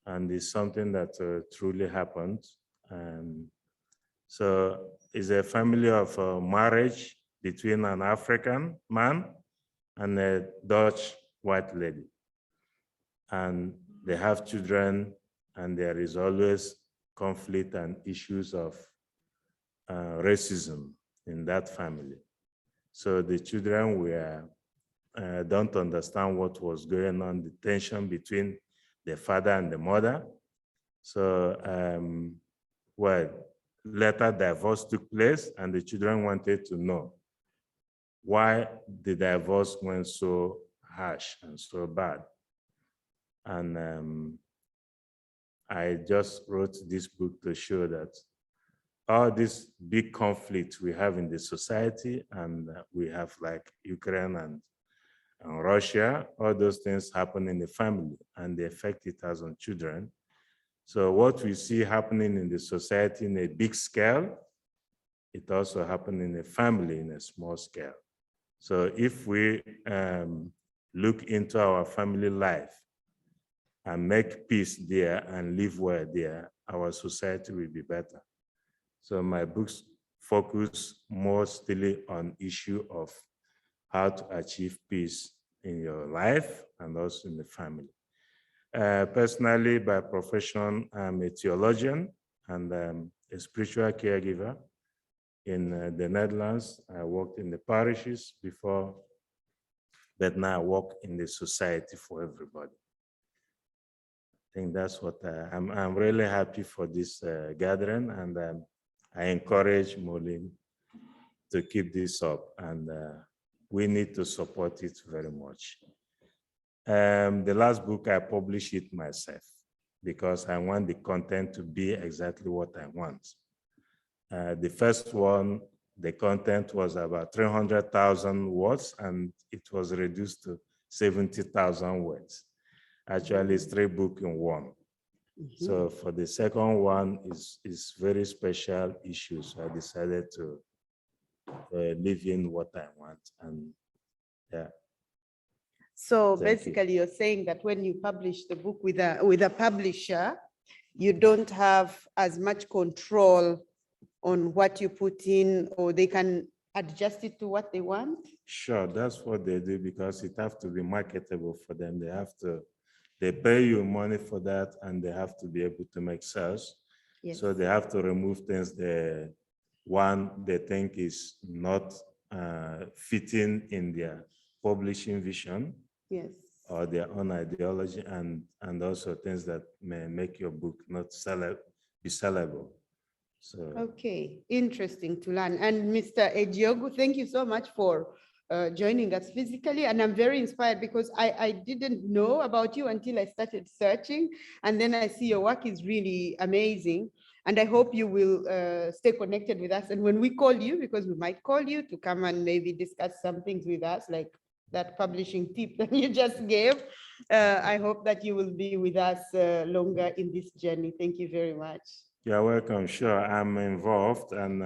And it's something that truly happened. So it's a family of marriage between an African man and a Dutch white lady. And they have children, and there is always conflict and issues of racism in that family. So the children were don't understand what was going on, the tension between the father and the mother. So, well, later divorce took place, and the children wanted to know why the divorce went so harsh and so bad. And I just wrote this book to show that all these big conflicts we have in the society, and we have like Ukraine and Russia, all those things happen in the family, and the effect it has on children. So what we see happening in the society in a big scale, it also happens in a family in a small scale. So if we look into our family life and make peace there and live well there, our society will be better. So my books focus mostly on issue of how to achieve peace in your life and also in the family. Personally, by profession, I'm a theologian and a spiritual caregiver. In the Netherlands, I worked in the parishes before, but now I work in the society for everybody. I think that's what I'm really happy for this gathering, and I encourage Moline to keep this up, and we need to support it very much. The last book, I published it myself because I want the content to be exactly what I want. The first one, the content was about 300,000 words, and it was reduced to 70,000 words. Actually, it's 3 books in one. So for the second one is very special issues. So I decided to live in what I want, and yeah. So Thank basically, you're saying that when you publish the book with a publisher, you don't have as much control on what you put in, or they can adjust it to what they want? Sure, that's what they do because it have to be marketable for them. They pay you money for that, and they have to be able to make sales. Yes. So they have to remove things they think is not fitting in their publishing vision. Yes. Or their own ideology, and also things that may make your book not be sellable. So Okay, interesting to learn. And Mr. Ejiogu, thank you so much for joining us physically. And I'm very inspired because I didn't know about you until I started searching. And then I see your work is really amazing. And I hope you will stay connected with us. And when we call you, because we might call you to come and maybe discuss some things with us, like that publishing tip that you just gave, I hope that you will be with us longer in this journey. Thank you very much. you're welcome. Sure, I'm involved, and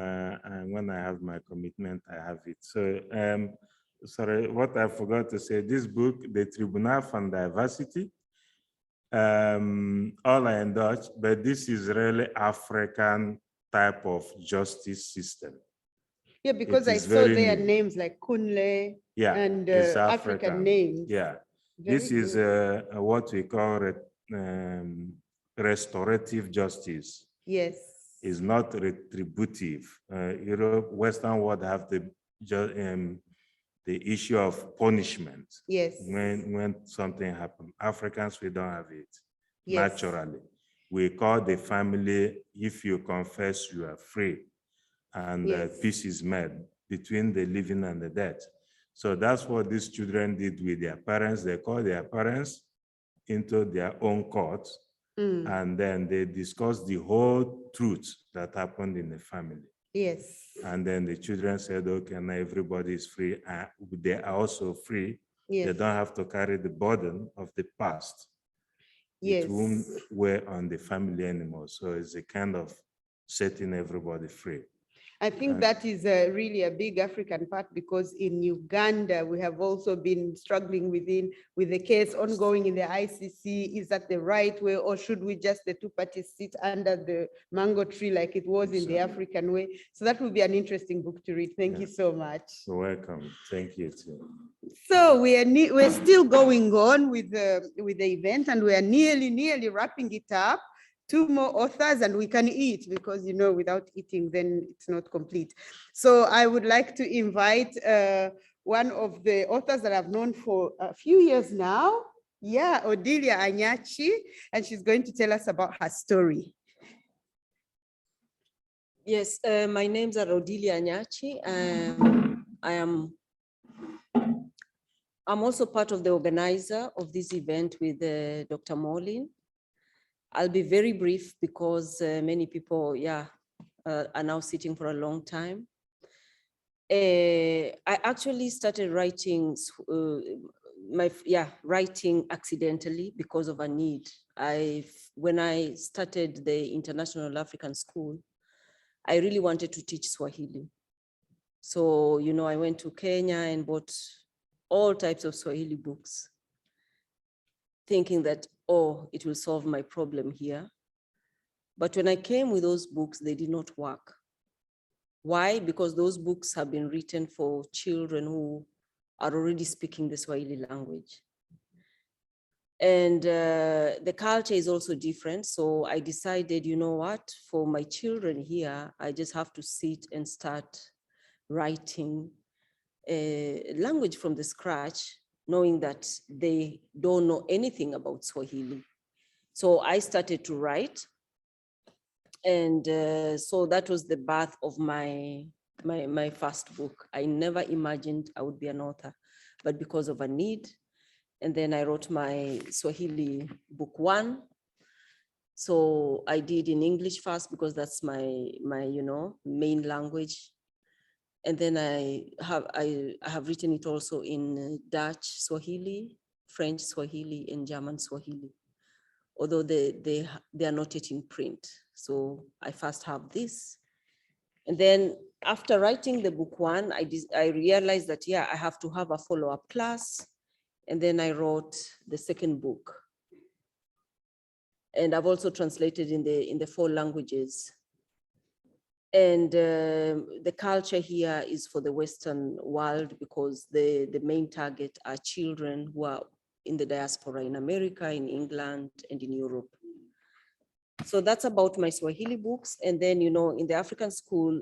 when I have my commitment, I have it. So, sorry, what I forgot to say, this book, The Tribunal van Diversity, all are in Dutch, but this is really African type of justice system. Yeah, because I saw their new. names like Kunle and it's African names. Yeah, Very this is what we call restorative justice. Yes. Is not retributive. Europe, Western world have the issue of punishment. Yes. When something happens. Africans, we don't have it. Yes. Naturally. We call the family, if you confess, you are free. And Yes. Peace is made between the living and the dead. So that's what these children did with their parents. They called their parents into their own court, and then they discussed the whole truth that happened in the family. Yes. And then the children said, okay, now everybody is free. They are also free. Yes. They don't have to carry the burden of the past. Yes. It won't weigh on the family anymore. So it's a kind of setting everybody free. I think that is really a big African part, because in Uganda, we have also been struggling with the case ongoing in the ICC. Is that the right way, or should we just, the two parties, sit under the mango tree like it was in the African way? So that will be an interesting book to read. Thank you so much. You're welcome. Thank you too. So we're still going on with the event, and we are nearly wrapping it up. 2 more authors and we can eat, because without eating then it's not complete. So I would like to invite one of the authors that I've known for a few years now. Yeah, Odilia Anyachi, and she's going to tell us about her story. Yes, my name's Odilia Anyachi. I'm also part of the organizer of this event with Dr. Moline. I'll be very brief because many people, are now sitting for a long time. I actually started writing, writing accidentally because of a need. When I started the International African School, I really wanted to teach Swahili. So, I went to Kenya and bought all types of Swahili books, thinking that, it will solve my problem here. But when I came with those books, they did not work. Why? Because those books have been written for children who are already speaking the Swahili language. And the culture is also different. So I decided, for my children here, I just have to sit and start writing a language from the scratch, knowing that they don't know anything about Swahili. So I started to write. And so that was the birth of my first book. I never imagined I would be an author, but because of a need. And then I wrote my Swahili book 1. So I did in English first, because that's my main language. And then I have written it also in Dutch Swahili, French Swahili, and German Swahili, although they are not yet in print. So I first have this. And then after writing the book 1, I realized that, I have to have a follow-up class. And then I wrote the second book. And I've also translated in the 4 languages. And the culture here is for the Western world, because the main target are children who are in the diaspora in America, in England, and in Europe. So that's about my Swahili books. And then, in the African school,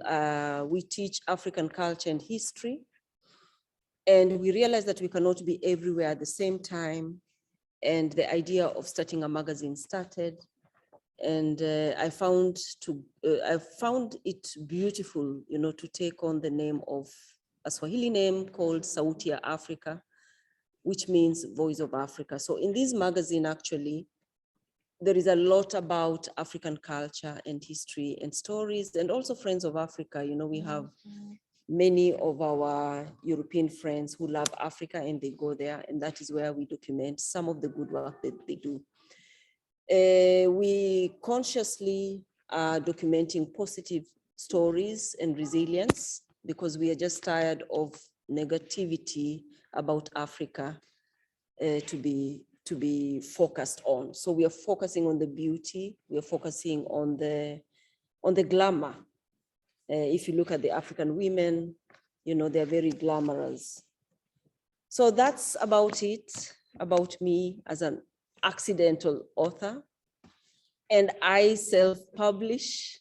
we teach African culture and history. And we realized that we cannot be everywhere at the same time. And the idea of starting a magazine started. And I found it beautiful, to take on the name of a Swahili name called Sauti ya Africa, which means Voice of Africa. So in this magazine, actually, there is a lot about African culture and history and stories, and also Friends of Africa. We have many of our European friends who love Africa and they go there, and that is where we document some of the good work that they do. We consciously are documenting positive stories and resilience, because we are just tired of negativity about Africa to be focused on. So we are focusing on the beauty, we are focusing on the glamour. If you look at the African women, they're very glamorous. So that's about it, about me as an accidental author. And I self-publish,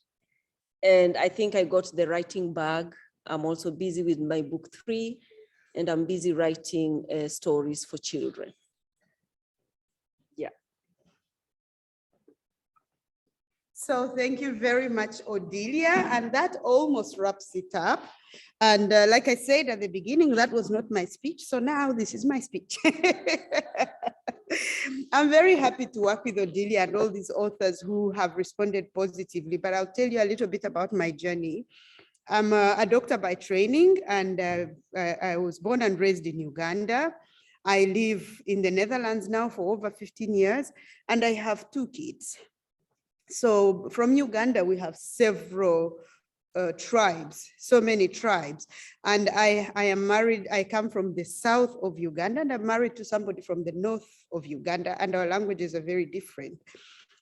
and I think I got the writing bug. I'm also busy with my book 3, and I'm busy writing stories for children. Yeah. So thank you very much, Odilia. And that almost wraps it up. And like I said at the beginning, that was not my speech. So now this is my speech. I'm very happy to work with Odilia and all these authors who have responded positively, but I'll tell you a little bit about my journey. I'm a doctor by training, and I was born and raised in Uganda. I live in the Netherlands now for over 15 years, and I have 2 kids. So from Uganda, we have several tribes, so many tribes. And I am married, I come from the south of Uganda, and I'm married to somebody from the north of Uganda, and our languages are very different.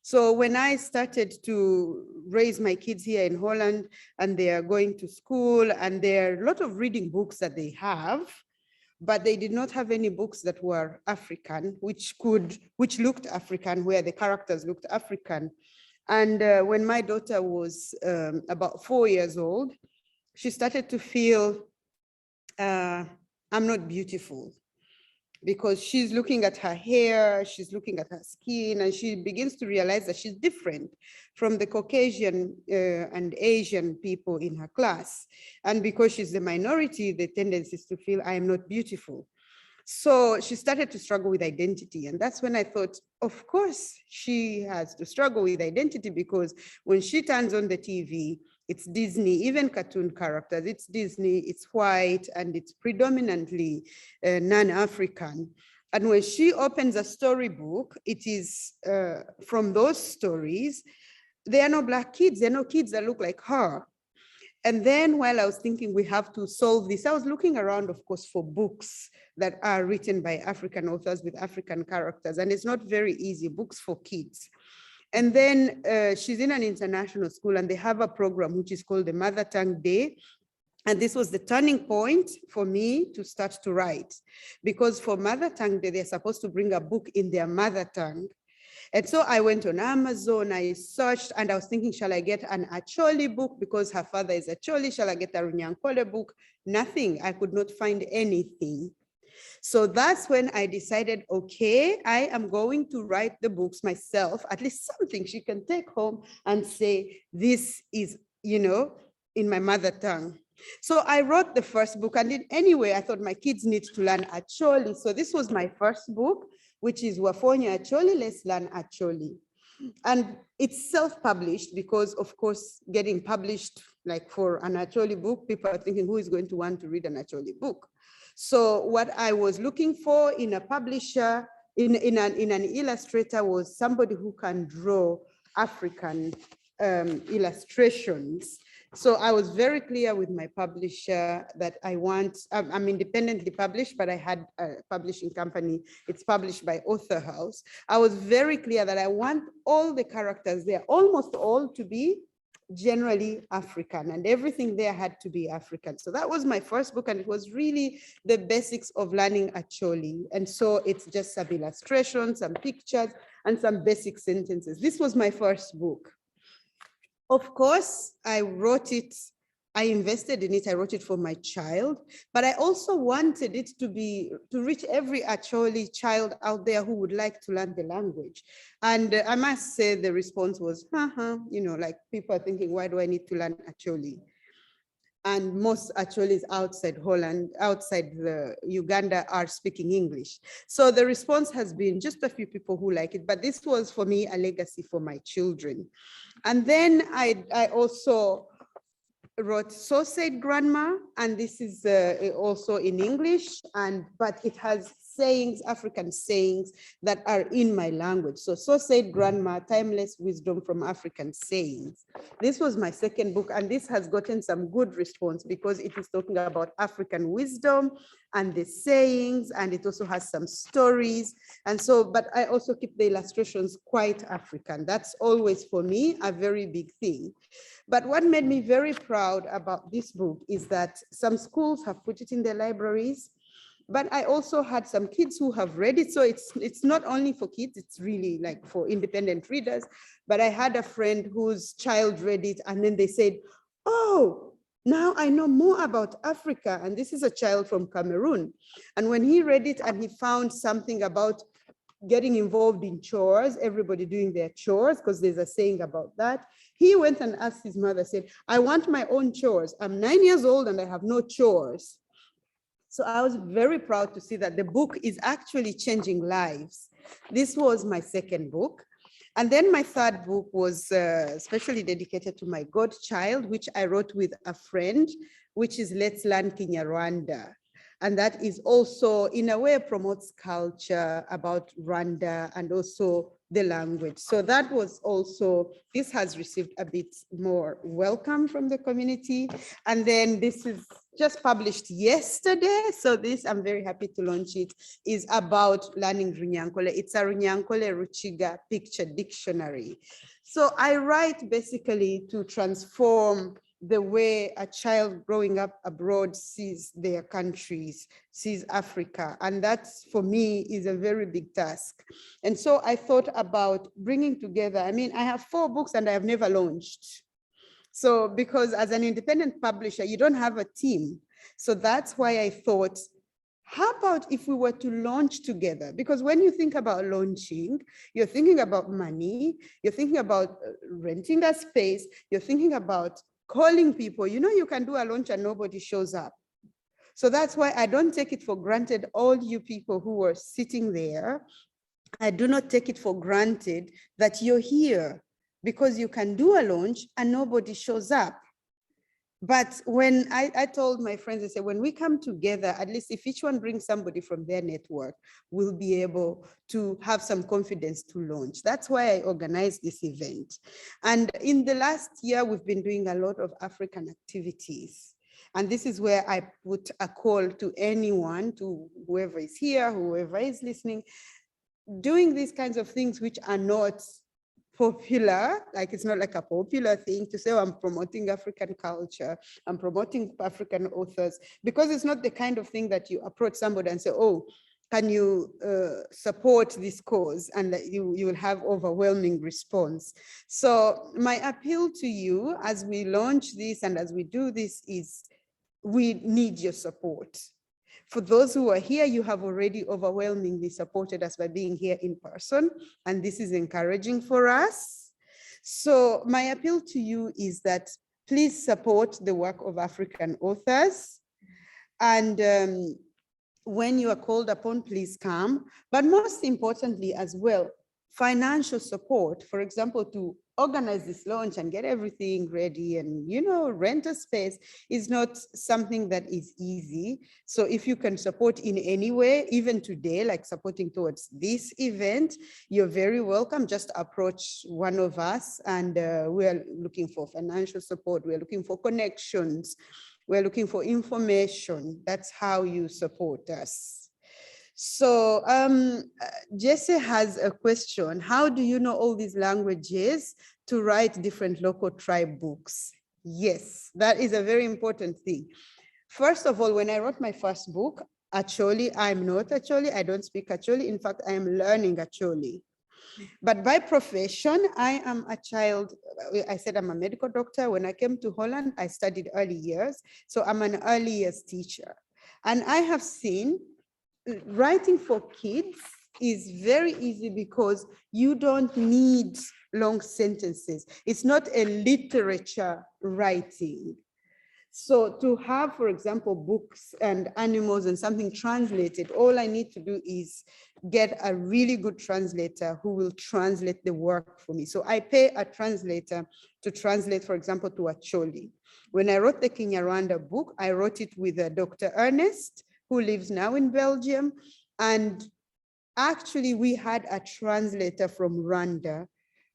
So when I started to raise my kids here in Holland, and they are going to school, and there are a lot of reading books that they have, but they did not have any books that were African, which looked African, where the characters looked African. And when my daughter was about 4 years old, she started to feel, I'm not beautiful, because she's looking at her hair, she's looking at her skin, and she begins to realize that she's different from the Caucasian and Asian people in her class. And because she's the minority, the tendency is to feel, I am not beautiful. So she started to struggle with identity. And that's when I thought, of course, she has to struggle with identity, because when she turns on the TV, it's Disney, even cartoon characters, it's Disney, it's white, and it's predominantly non-African. And when she opens a storybook, it is from those stories, there are no Black kids, there are no kids that look like her. And then while I was thinking we have to solve this, I was looking around, of course, for books that are written by African authors with African characters. And it's not very easy, books for kids. And then she's in an international school, and they have a program which is called the Mother Tongue Day. And this was the turning point for me to start to write, because for Mother Tongue Day, they're supposed to bring a book in their mother tongue. And so I went on Amazon, I searched, and I was thinking, shall I get an Acholi book because her father is Acholi? Shall I get a Runyankole book? Nothing, I could not find anything. So that's when I decided, okay, I am going to write the books myself, at least something she can take home and say, this is, in my mother tongue. So I wrote the first book, and anyway, I thought my kids need to learn Acholi. So this was my first book, which is Wafonya Acholi, Let's Learn Acholi. And it's self-published because, of course, getting published like for an Acholi book, people are thinking, who is going to want to read an Acholi book? So what I was looking for in a publisher, in an illustrator, was somebody who can draw African illustrations. So I was very clear with my publisher that I'm independently published, but I had a publishing company. It's published by Author House. I was very clear that I want all the characters there, almost all, to be generally African, and everything there had to be African. So that was my first book, and it was really the basics of learning Acholi. And so it's just some illustrations, some pictures, and some basic sentences. This was my first book. Of course, I wrote it, I invested in it, I wrote it for my child, but I also wanted it to reach every Acholi child out there who would like to learn the language. And I must say the response was, like people are thinking, why do I need to learn Acholi? And most Acholis outside Holland, outside Uganda, are speaking English. So the response has been just a few people who like it, but this was for me a legacy for my children. And then I also wrote So Said Grandma, and this is also in English, but it has sayings, African sayings that are in my language. So Said Grandma, Timeless Wisdom from African Sayings. This was my second book, and this has gotten some good response because it is talking about African wisdom and the sayings, and it also has some stories. And so, but I also keep the illustrations quite African. That's always for me a very big thing. But what made me very proud about this book is that some schools have put it in their libraries, but I also had some kids who have read it. So it's not only for kids, it's really like for independent readers. But I had a friend whose child read it, and then they said, oh, now I know more about Africa. And this is a child from Cameroon. And when he read it and he found something about getting involved in chores, everybody doing their chores, because there's a saying about that, he went and asked his mother, said, I want my own chores. I'm 9 years old and I have no chores. So I was very proud to see that the book is actually changing lives. This was my second book. And then my third book was specially dedicated to my godchild, which I wrote with a friend, which is Let's Learn Kinyarwanda. And that is also, in a way, promotes culture about Rwanda and also the language. So that was also, this has received a bit more welcome from the community. And then this is just published yesterday. So this, I'm very happy to launch it, is about learning Runyankole. It's a Runyankole Ruchiga picture dictionary. So I write basically to transform the way a child growing up abroad sees their countries, sees Africa. And that, for me, is a very big task. And so I thought about bringing together, I mean, I have 4 books and I have never launched. So because as an independent publisher, you don't have a team. So that's why I thought, how about if we were to launch together? Because when you think about launching, you're thinking about money, you're thinking about renting a space, you're thinking about calling people. You know, you can do a launch and nobody shows up. So that's why I don't take it for granted, all you people who are sitting there. I do not take it for granted that you're here, because you can do a launch and nobody shows up. But when I told my friends, I said, when we come together, at least if each one brings somebody from their network, we'll be able to have some confidence to launch. That's why I organized this event. And in the last year, we've been doing a lot of African activities. And this is where I put a call to anyone, to whoever is here, whoever is listening, doing these kinds of things which are not popular, like it's not like a popular thing to say, oh, I'm promoting African culture, I'm promoting African authors, because it's not the kind of thing that you approach somebody and say, oh, can you support this cause? And that you will have overwhelming response. So my appeal to you as we launch this and as we do this is, we need your support. For those who are here, you have already overwhelmingly supported us by being here in person, and this is encouraging for us. So my appeal to you is that please support the work of African authors. And when you are called upon, please come. But most importantly as well, financial support, for example, to organize this launch and get everything ready and, you know, rent a space is not something that is easy. So if you can support in any way, even today, like supporting towards this event, you're very welcome. Just approach one of us, and we are looking for financial support. We're looking for connections. We're looking for information. That's how you support us. So Jesse has a question. How do you know all these languages to write different local tribe books? Yes, that is a very important thing. First of all, when I wrote my first book, Acholi, I'm not Acholi, I don't speak Acholi. In fact, I am learning Acholi. But by profession, I am a child. I said I'm a medical doctor. When I came to Holland, I studied early years. So I'm an early years teacher. And I have seen writing for kids is very easy because you don't need long sentences. It's not a literature writing. So to have, for example, books and animals and something translated, all I need to do is get a really good translator who will translate the work for me. So I pay a translator to translate, for example, to Acholi. When I wrote the Kinyarwanda book, I wrote it with Dr. Ernest, who lives now in Belgium. And actually we had a translator from Rwanda,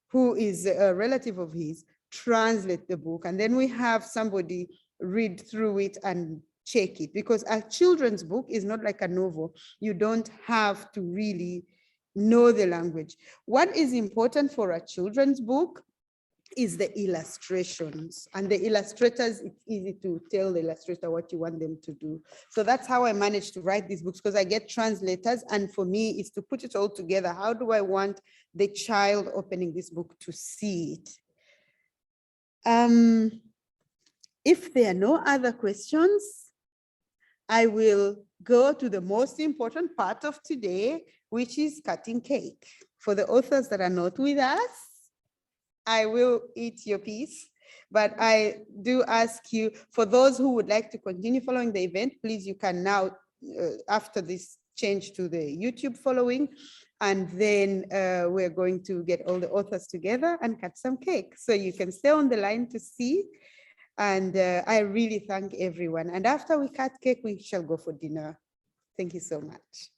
who is a relative of his, translate the book. And then we have somebody read through it and check it, because a children's book is not like a novel. You don't have to really know the language. What is important for a children's book is the illustrations, and the illustrators, it's easy to tell the illustrator what you want them to do. So that's how I managed to write these books, because I get translators, and for me it's to put it all together. How do I want the child opening this book to see it? If there are no other questions, I will go to the most important part of today, which is cutting cake. For the authors that are not with us, I will eat your piece, but I do ask you, for those who would like to continue following the event, please, you can now, after this, change to the YouTube following, and then we're going to get all the authors together and cut some cake. So you can stay on the line to see. And I really thank everyone. And after we cut cake, we shall go for dinner. Thank you so much.